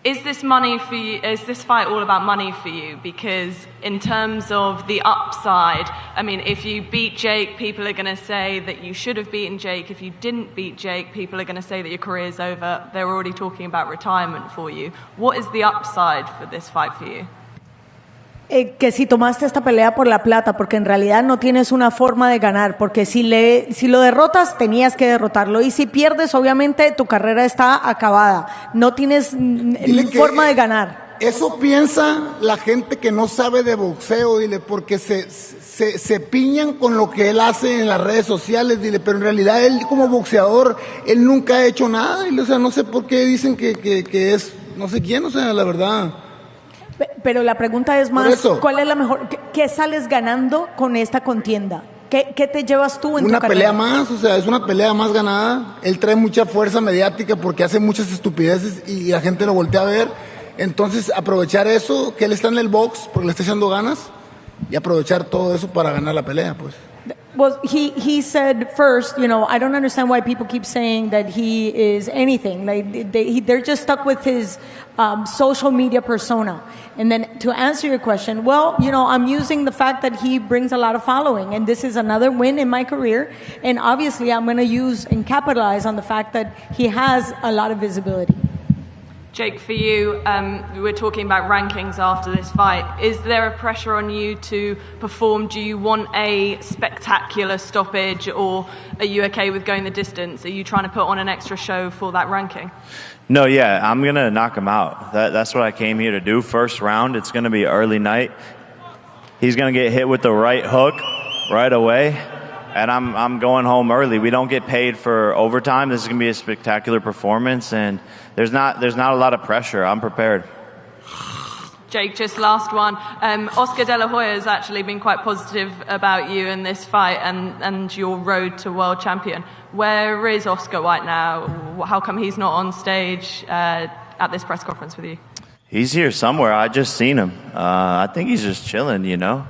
Is this money for you? Is this fight all about money for you? Because in terms of the upside, I mean, if you beat Jake, people are going to say that you should have beaten Jake. If you didn't beat Jake, people are going to say that your career's over. They're already talking about retirement for you. What is the upside for this fight for you? Que si tomaste esta pelea por la plata, porque en realidad no tienes una forma de ganar, porque si lo derrotas, tenías que derrotarlo, y si pierdes, obviamente tu carrera está acabada, no tienes forma de ganar. Eso piensa la gente que no sabe de boxeo, dile, porque se piñan con lo que él hace en las redes sociales, dile, pero en realidad él como boxeador, él nunca ha hecho nada, dile, o sea, no sé por qué dicen que es no sé quién, o sea, la verdad. Pero la pregunta es más, ¿cuál es la mejor? ¿Qué sales ganando con esta contienda? ¿Qué te llevas tú en tu carrera? Una pelea más, o sea, es una pelea más ganada. Él trae mucha fuerza mediática porque hace muchas estupideces y la gente lo voltea a ver. Entonces, aprovechar eso, que él está en el box porque le está echando ganas, y aprovechar todo eso para ganar la pelea, pues. Well, he said first, I don't understand why people keep saying that he is anything. Like they're just stuck with his social media persona. And then to answer your question, well, I'm using the fact that he brings a lot of following, and this is another win in my career. And obviously, I'm going to use and capitalize on the fact that he has a lot of visibility. Jake, for you, we're talking about rankings after this fight. Is there a pressure on you to perform? Do you want a spectacular stoppage, or are you okay with going the distance? Are you trying to put on an extra show for that ranking? No, yeah, I'm going to knock him out. That's what I came here to do. First round, it's going to be early night. He's going to get hit with the right hook right away, and I'm going home early. We don't get paid for overtime. This is going to be a spectacular performance, and there's not a lot of pressure. I'm prepared. Jake, just last one. Oscar De La Hoya has actually been quite positive about you in this fight and your road to world champion. Where is Oscar right now? How come he's not on stage at this press conference with you? He's here somewhere. I just seen him. I think he's just chilling, you know.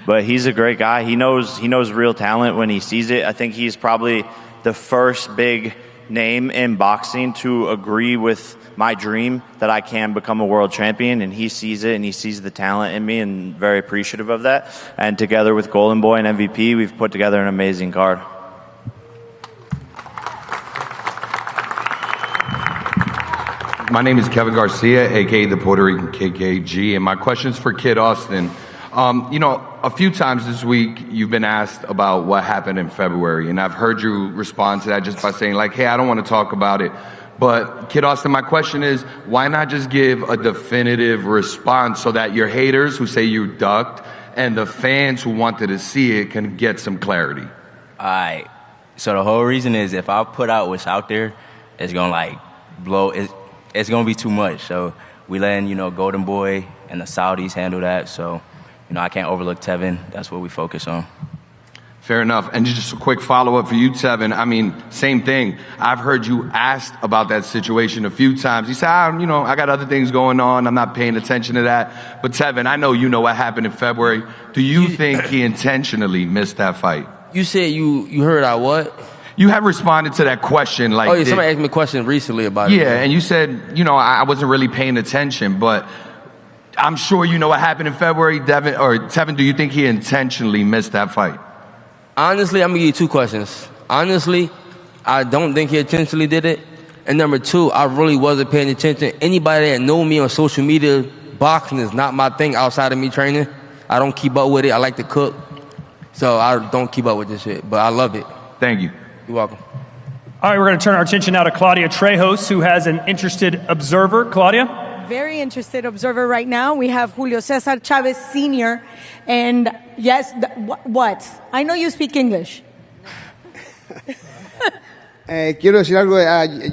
But he's a great guy. He knows real talent when he sees it. I think he's probably the first big name in boxing to agree with my dream that I can become a world champion, and he sees it, and he sees the talent in me, and very appreciative of that. And together with Golden Boy and MVP, we've put together an amazing card. My name is Kevin Garcia, a.k.a. the Puerto Rican KKG, and my question is for Kid Austin. You know, a few times this week you've been asked about what happened in February, and I've heard you respond to that just by saying, like, hey, I don't want to talk about it. But, Kid Austin, my question is, why not just give a definitive response so that your haters who say you ducked and the fans who wanted to see it can get some clarity? All right. So the whole reason is if I put out what's out there, it's going to, like, blow. It's going to be too much. So we letting, you know, Golden Boy and the Saudis handle that. So, you know, I can't overlook Tevin. That's what we focus on. Fair enough. And just a quick follow-up for you, Tevin. I mean, same thing. I've heard you asked about that situation a few times. You said, I got other things going on. I'm not paying attention to that. But, Tevin, I know you know what happened in February. Do you think he intentionally missed that fight? You said you heard I what? You have responded to that question. Like, oh, yeah, somebody asked me a question recently about it. Yeah, and you said, I wasn't really paying attention, but I'm sure you know what happened in February. Tevin, do you think he intentionally missed that fight? Honestly, I'm going to give you two questions. Honestly, I don't think he intentionally did it. And number two, I really wasn't paying attention. Anybody that know me on social media, boxing is not my thing outside of me training. I don't keep up with it. I like to cook. So I don't keep up with this shit. But I love it. Thank you. You're welcome. All right, we're going to turn our attention now to Claudia Trejos, who has an interested observer. Claudia? Very interested observer right now. We have Julio Cesar Chavez Jr. And yes, what? I know you speak English. Quiero decir algo,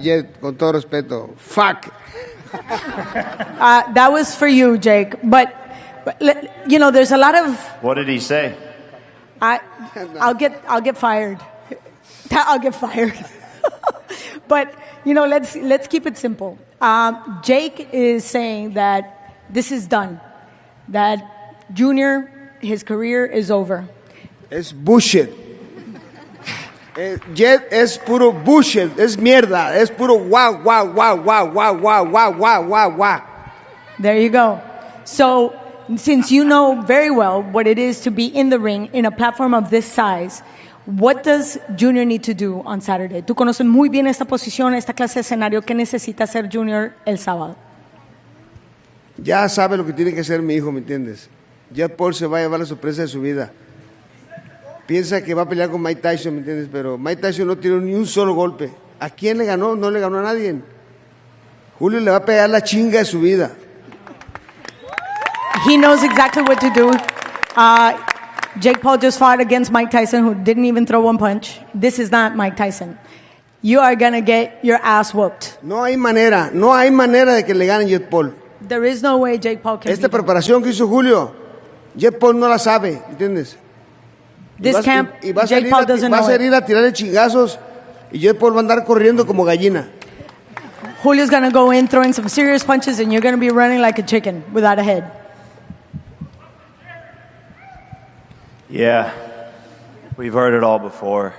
Jet, con todo respeto. Fuck. That was for you, Jake. But there's a lot of. What did he say? I'll get fired. I'll get fired. But let's keep it simple. Jake is saying that this is done. That Junior, his career is over. Es bullshit. Jet es puro bullshit. Es mierda. Es puro wow, wow, wow, wow, wow, wow, wow, wow, wow, wow. There you go. So, since you know very well what it is to be in the ring in a platform of this size, what does Junior need to do on Saturday? Tú conoces muy bien esta posición, esta clase de escenario. ¿Qué necesita hacer Junior el sábado? Ya sabe lo que tiene que hacer mi hijo, ¿me entiendes? Jet Paul se va a llevar la sorpresa de su vida. Piensa que va a pelear con Mike Tyson, ¿me entiendes? Pero Mike Tyson no tiró ni un solo golpe. ¿A quién le ganó? No le ganó a nadie. Julio le va a pegar la chinga de su vida. He knows exactly what to do. Jake Paul just fought against Mike Tyson, who didn't even throw one punch. This is not Mike Tyson. You are going to get your ass whooped. No hay manera de que le gane Jake Paul. There is no way Jake Paul can. Esta preparación que hizo Julio, Jake Paul no la sabe, ¿entiendes? This camp, Jake Paul doesn't know it. Va a salir a tirarle chingazos y Jake Paul va a andar corriendo como gallina. Julio's going to go in throwing some serious punches and you're going to be running like a chicken without a head. Yeah, we've heard it all before.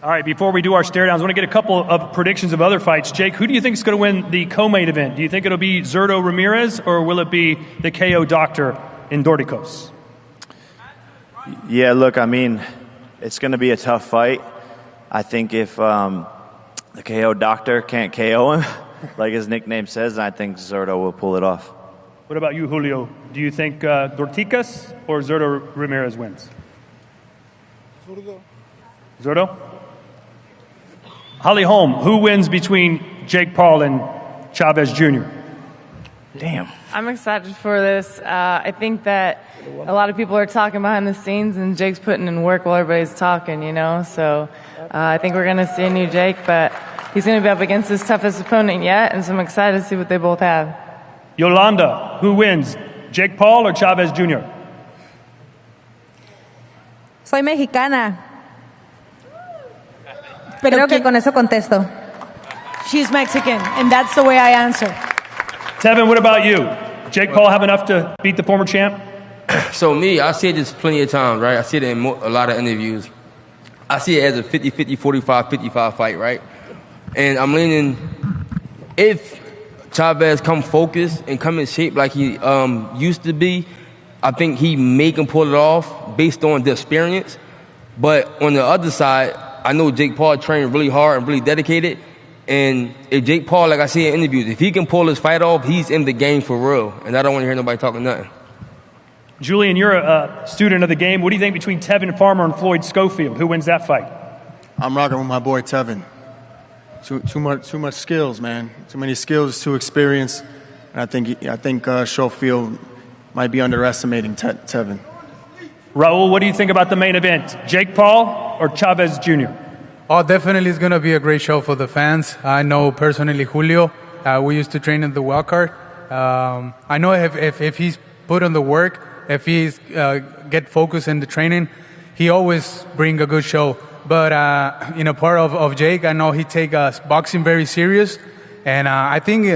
All right, before we do our stare downs, I want to get a couple of predictions of other fights. Jake, who do you think is going to win the co-main event? Do you think it'll be Zurdo Ramirez or will it be the KO doctor in Dordicos? Yeah, look, I mean, it's going to be a tough fight. I think if The KO doctor can't KO him, like his nickname says, and I think Zurdo will pull it off. What about you, Julio? Do you think Dorticas or Zurdo Ramirez wins? Zurdo? Holly Holm, who wins between Jake Paul and Chavez Jr.? Damn. I'm excited for this. I think that a lot of people are talking behind the scenes, and Jake's putting in work while everybody's talking, you know? So I think we're going to see a new Jake, but he's going to be up against his toughest opponent yet, and so I'm excited to see what they both have. Yolanda, who wins, Jake Paul or Chavez Jr.? Soy mexicana. Creo que con eso contesto. She's Mexican, and that's the way I answer. Tevin, what about you? Jake Paul have enough to beat the former champ? So me, I said this plenty of times, right? I said it in a lot of interviews. I see it as a 50-50, 45-55 fight, right? And I'm leaning, if Chavez come focused and come in shape like he used to be, I think he may can pull it off based on the experience. But on the other side, I know Jake Paul trained really hard and really dedicated. And if Jake Paul, like I say in interviews, if he can pull his fight off, he's in the game for real. And I don't want to hear nobody talking nothing. Julian, you're a student of the game. What do you think between Tevin Farmer and Floyd Schofield? Who wins that fight? I'm rocking with my boy Tevin. Too much skills, man. Too many skills, too experience. And I think Schofield might be underestimating Tevin. Raul, what do you think about the main event? Jake Paul or Chavez Jr.? Oh, definitely it's going to be a great show for the fans. I know personally Julio. We used to train in the wild card. I know if he's put on the work, if he's get focused in the training, he always bring a good show. But in a part of Jake, I know he take boxing very serious. And I think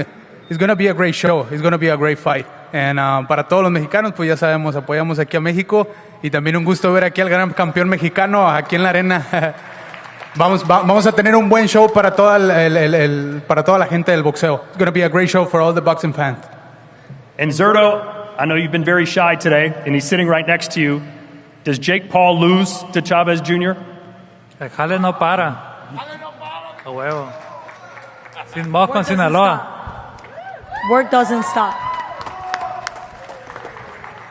it's going to be a great show. It's going to be a great fight. And para todos los mexicanos, pues ya sabemos, apoyamos aquí a México. Y también un gusto ver aquí al gran campeón mexicano aquí en la arena. Vamos a tener un buen show para toda la gente del boxeo. It's going to be a great show for all the boxing fans. And Zurdo, I know you've been very shy today, and he's sitting right next to you. Does Jake Paul lose to Chavez Jr.? El jale no para. A huevo. Sin moco en Sinaloa. Work doesn't stop.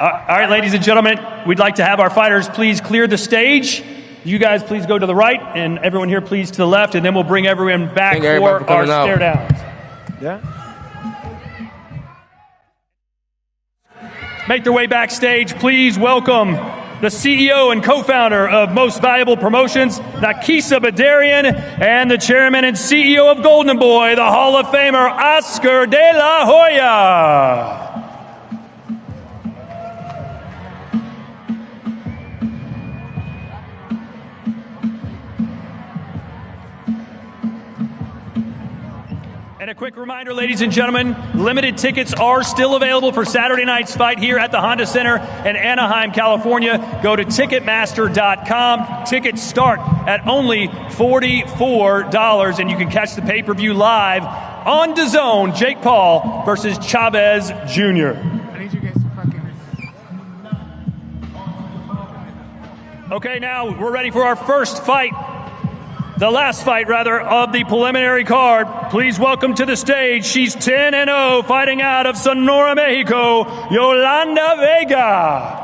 All right, ladies and gentlemen, we'd like to have our fighters please clear the stage. You guys please go to the right, and everyone here please to the left, and then we'll bring everyone back for our stare downs. Yeah. Make their way backstage. Please welcome the CEO and co-founder of Most Valuable Promotions, Nakisa Badarian, and the chairman and CEO of Golden Boy, the Hall of Famer, Oscar De La Hoya. And a quick reminder, ladies and gentlemen, limited tickets are still available for Saturday night's fight here at the Honda Center in Anaheim, California. Go to Ticketmaster.com. Tickets start at only $44, and you can catch the pay-per-view live on DAZN, Jake Paul versus Chavez Jr. I need you guys to fucking... Okay, now we're ready for our first fight. The last fight, rather, of the preliminary card. Please welcome to the stage. She's 10-0, fighting out of Sonora, Mexico, Yolanda Vega.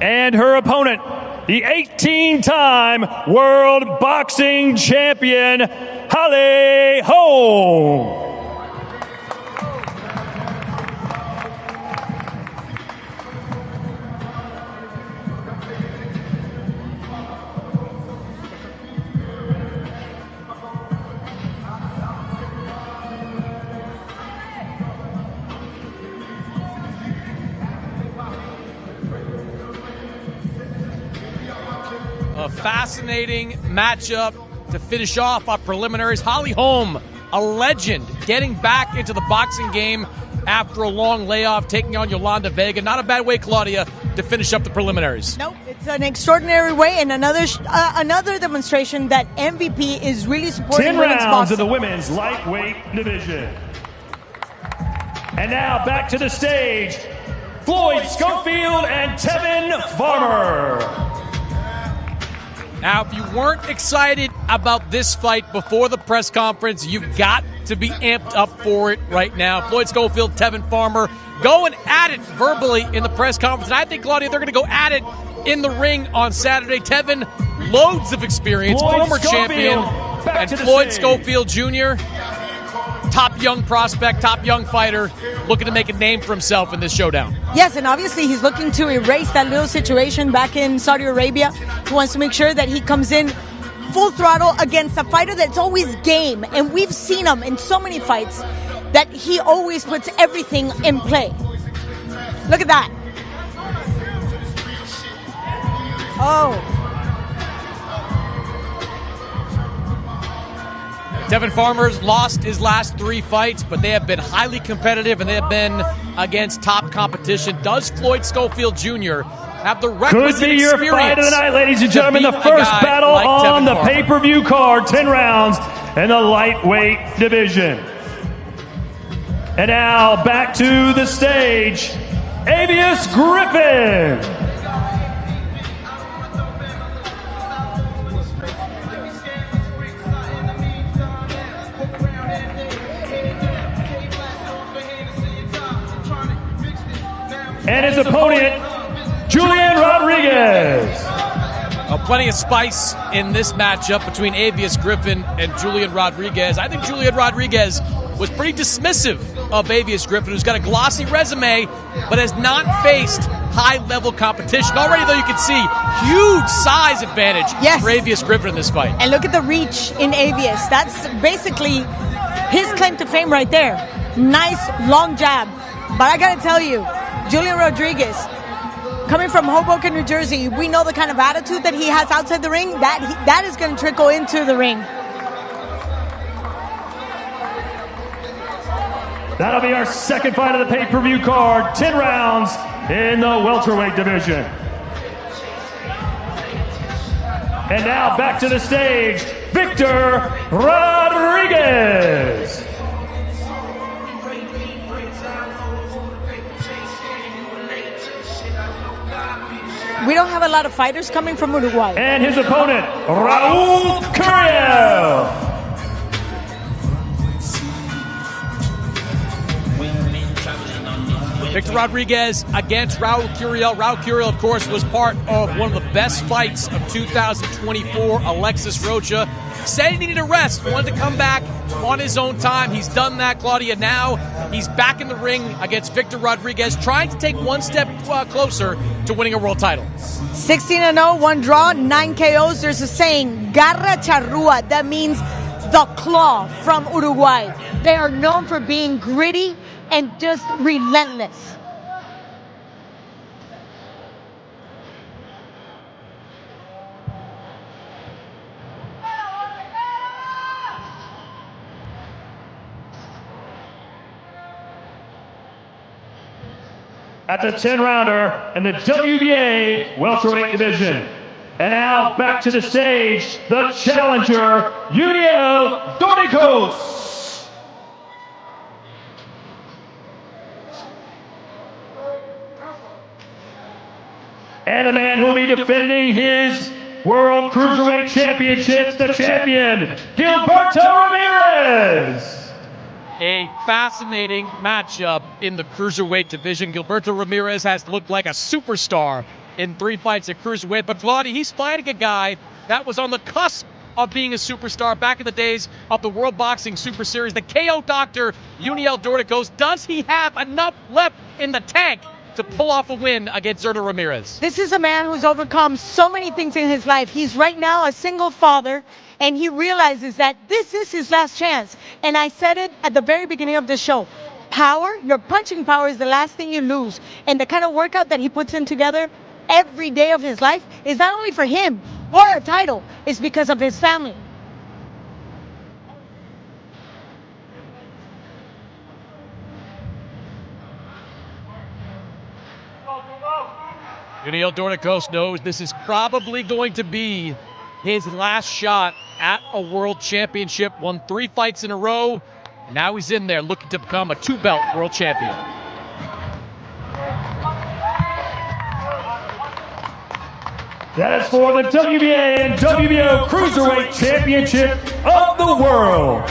And her opponent, the 18-time World Boxing Champion, Holly Holm. A fascinating matchup to finish off our preliminaries. Holly Holm, a legend, getting back into the boxing game after a long layoff, taking on Yolanda Vega. Not a bad way, Claudia, to finish up the preliminaries. Nope, it's an extraordinary way and another demonstration that MVP is really supporting 10 women's rounds of boxing. the women's lightweight division. And now back to the stage, Floyd Schofield and Tevin Farmer. Now, if you weren't excited about this fight before the press conference, you've got to be amped up for it right now. Floyd Schofield, Tevin Farmer going at it verbally in the press conference. And I think, Claudia, they're going to go at it in the ring on Saturday. Tevin, loads of experience, Floyd former Schofield, champion. back And to the Floyd stage. Schofield Jr., top young prospect, top young fighter, looking to make a name for himself in this showdown. Yes, and obviously he's looking to erase that little situation back in Saudi Arabia. He wants to make sure that he comes in full throttle against a fighter that's always game. And we've seen him in so many fights that he always puts everything in play. Look at that. Oh. Tevin Farmer's lost his last 3 fights, but they have been highly competitive and they have been against top competition. Does Floyd Schofield Jr. have the requisite Could be your experience fight of the night, ladies and gentlemen. to The beat a first guy battle like on Tevin the Farmer? pay-per-view card, 10 rounds in the lightweight division. And now back to the stage, Avius Griffin. And his opponent, Julian Rodriguez. Plenty of spice in this matchup between Avius Griffin and Julian Rodriguez. I think Julian Rodriguez was pretty dismissive of Avius Griffin, who's got a glossy resume, but has not faced high-level competition. Already, though, you can see huge size advantage for Avius Griffin in this fight. And look at the reach in Avius. That's basically his claim to fame right there. Nice, long jab. But I got to tell you, Julian Rodriguez, coming from Hoboken, New Jersey, we know the kind of attitude that he has outside the ring. That is going to trickle into the ring. That'll be our second fight of the pay-per-view card, 10 rounds in the welterweight division. And now back to the stage, Victor Rodriguez. We don't have a lot of fighters coming from Uruguay. And his opponent, Raul Curiel. Victor Rodriguez against Raul Curiel. Raul Curiel, of course, was part of one of the best fights of 2024. Alexis Rocha said he needed a rest, wanted to come back on his own time. He's done that, Claudia. Now he's back in the ring against Victor Rodriguez, trying to take one step closer to winning a world title. 16-0, 1 draw, 9 KOs. There's a saying, garra charrúa. That means the claw from Uruguay. They are known for being gritty and just relentless. At the 10-rounder in the WBA welterweight division. And now back to the stage, the challenger, Julio Cesar. And the man who will be defending his World Cruiserweight Championships, the champion, Gilberto Ramirez. A fascinating matchup in the cruiserweight division. Gilberto Ramirez has looked like a superstar in 3 fights at cruiserweight, but Claudia, he's fighting a guy that was on the cusp of being a superstar back in the days of the World Boxing Super Series. The KO doctor, Juniel Dorticos. Does he have enough left in the tank to pull off a win against Zurdo Ramirez? This is a man who's overcome so many things in his life. He's right now a single father, and he realizes that this is his last chance. And I said it at the very beginning of the show. Power, your punching power is the last thing you lose. And the kind of workout that he puts in together every day of his life is not only for him or a title, it's because of his family. Junior Dornicos knows this is probably going to be his last shot at a world championship. Won 3 fights in a row. Now he's in there looking to become a 2-belt world champion. That is for the WBA and WBO Cruiserweight Championship of the World.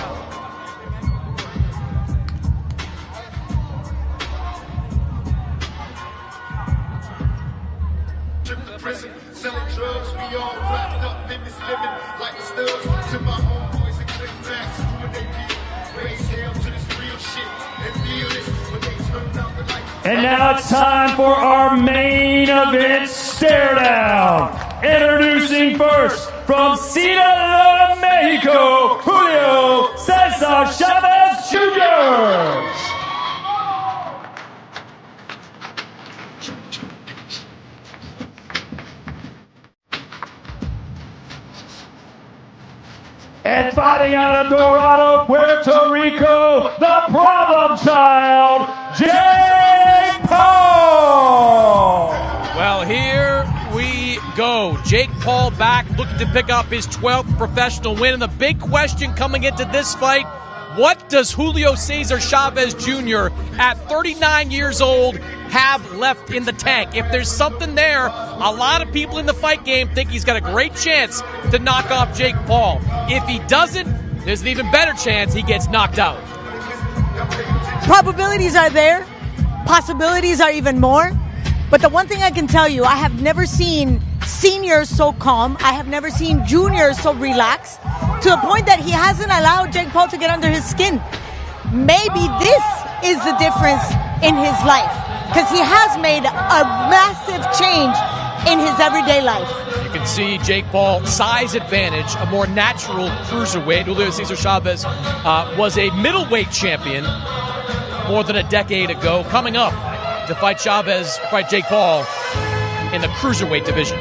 And now it's time for our main event stare down. Introducing first from Ciudad de Mexico, Julio Cesar Chavez Jr. And fighting out of Dorado, Puerto Rico, the problem child, Jake Paul! Well, here we go. Jake Paul back looking to pick up his 12th professional win. And the big question coming into this fight, what does Julio Cesar Chavez Jr. at 39 years old have left in the tank? If there's something there, a lot of people in the fight game think he's got a great chance to knock off Jake Paul. If he doesn't, there's an even better chance he gets knocked out. Probabilities are there. Possibilities are even more. But the one thing I can tell you, I have never seen seniors so calm. I have never seen juniors so relaxed, to the point that he hasn't allowed Jake Paul to get under his skin. Maybe this is the difference in his life, because he has made a massive change in his everyday life. You can see Jake Paul size advantage, a more natural cruiserweight. Julio Cesar Chavez was a middleweight champion more than a decade ago, coming up to fight Jake Paul in the cruiserweight division.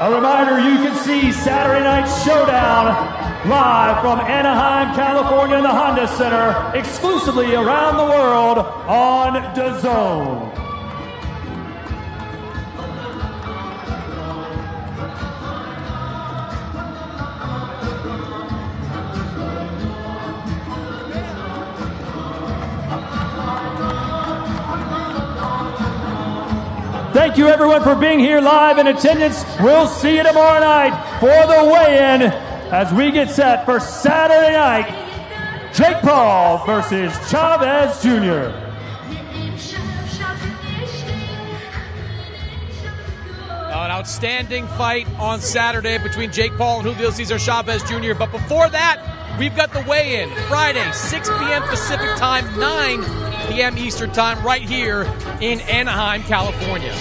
A reminder, you can see Saturday Night Showdown live from Anaheim, California in the Honda Center, exclusively around the world on DAZN. Thank you, everyone, for being here live in attendance. We'll see you tomorrow night for the weigh-in as we get set for Saturday night. Jake Paul versus Chavez Jr. An outstanding fight on Saturday between Jake Paul and Julio Cesar Chavez Jr. But before that, we've got the weigh-in Friday, 6 p.m. Pacific time, 9 p.m. Eastern time, right here in Anaheim, California.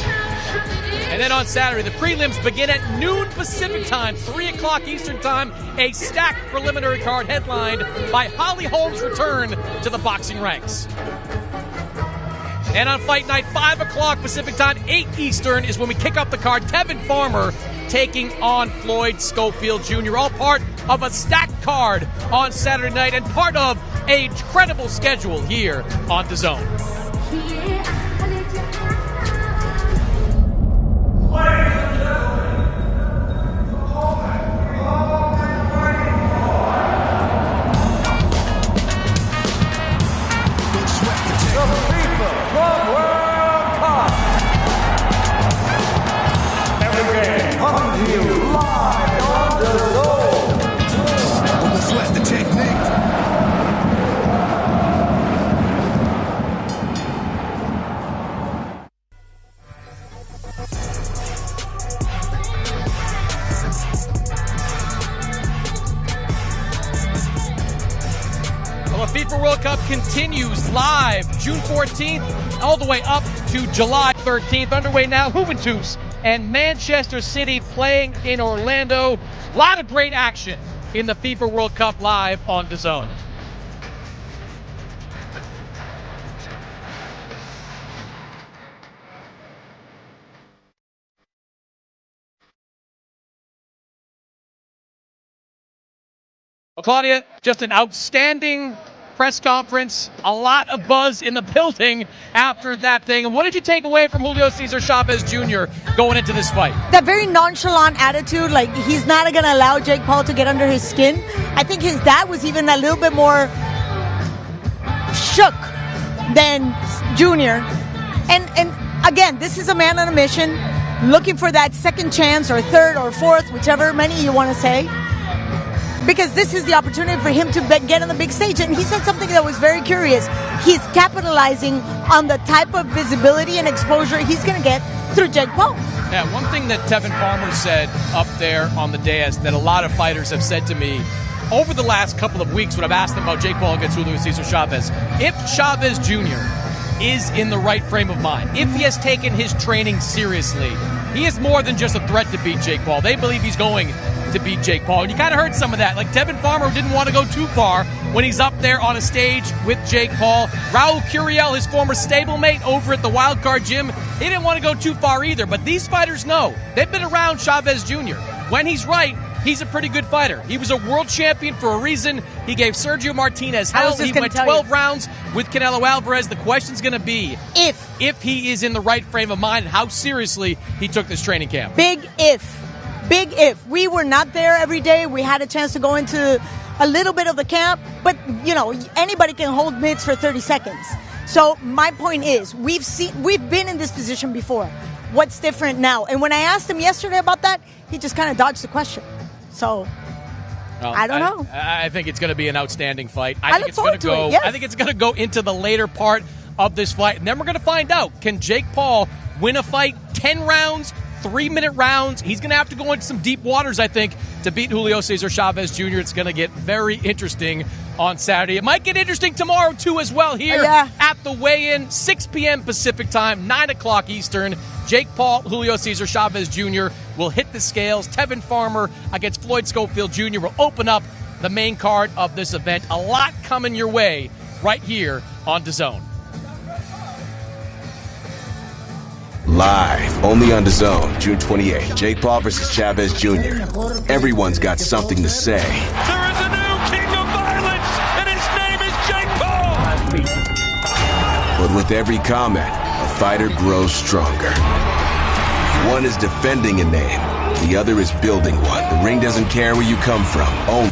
And then on Saturday, the prelims begin at noon Pacific time, 3 o'clock Eastern time, a stacked preliminary card headlined by Holly Holm's return to the boxing ranks. And on fight night, 5 o'clock Pacific time, 8 Eastern is when we kick up the card. Tevin Farmer taking on Floyd Schofield Jr. All part of a stacked card on Saturday night and part of a credible schedule here on DAZN. FIFA World Cup continues live June 14th all the way up to July 13th. Underway now, Juventus and Manchester City playing in Orlando. A lot of great action in the FIFA World Cup live on DAZN. Well, Claudia, just an outstanding press conference. A lot of buzz in the building after that thing. And what did you take away from Julio Cesar Chavez Jr. going into this fight? That very nonchalant attitude, like he's not going to allow Jake Paul to get under his skin. I think his dad was even a little bit more shook than Junior. And again, this is a man on a mission, looking for that second chance or third or fourth, whichever many you want to say. Because this is the opportunity for him to get on the big stage. And he said something that was very curious. He's capitalizing on the type of visibility and exposure he's going to get through Jake Paul. Yeah, one thing that Tevin Farmer said up there on the dais that a lot of fighters have said to me over the last couple of weeks when I've asked them about Jake Paul against Julio Cesar Chavez, if Chavez Jr. is in the right frame of mind, if he has taken his training seriously, he is more than just a threat to beat Jake Paul. They believe he's going to beat Jake Paul. And you kind of heard some of that. Like Tevin Farmer didn't want to go too far when he's up there on a stage with Jake Paul. Raul Curiel, his former stablemate over at the Wildcard Gym, he didn't want to go too far either. But these fighters know. They've been around Chavez Jr. When he's right, he's a pretty good fighter. He was a world champion for a reason. He gave Sergio Martinez hell. He went 12 rounds with Canelo Alvarez. The question's going to be if he is in the right frame of mind and how seriously he took this training camp. Big if. Big if. We were not there every day. We had a chance to go into a little bit of the camp, but you know, anybody can hold mitts for 30 seconds. So my point is, we've been in this position before. What's different now? And when I asked him yesterday about that, he just kind of dodged the question. So I don't know. I think it's going to be an outstanding fight. I look forward to it, yes. I think it's going to go into the later part of this fight, and then we're going to find out, can Jake Paul win a fight 10 rounds, 3-minute rounds? He's going to have to go into some deep waters, I think, to beat Julio Cesar Chavez Jr. It's going to get very interesting on Saturday. It might get interesting tomorrow, too, as well, here at the weigh-in, 6 p.m. Pacific time, 9 o'clock Eastern. Jake Paul, Julio Cesar Chavez Jr. will hit the scales. Tevin Farmer against Floyd Schofield Jr. will open up the main card of this event. A lot coming your way right here on DAZN. Live, only on DAZN, June 28th. Jake Paul versus Chavez Jr. Everyone's got something to say. There is a new king of violence, and his name is Jake Paul. But with every comment, a fighter grows stronger. One is defending a name, the other is building one. The ring doesn't care where you come from. Only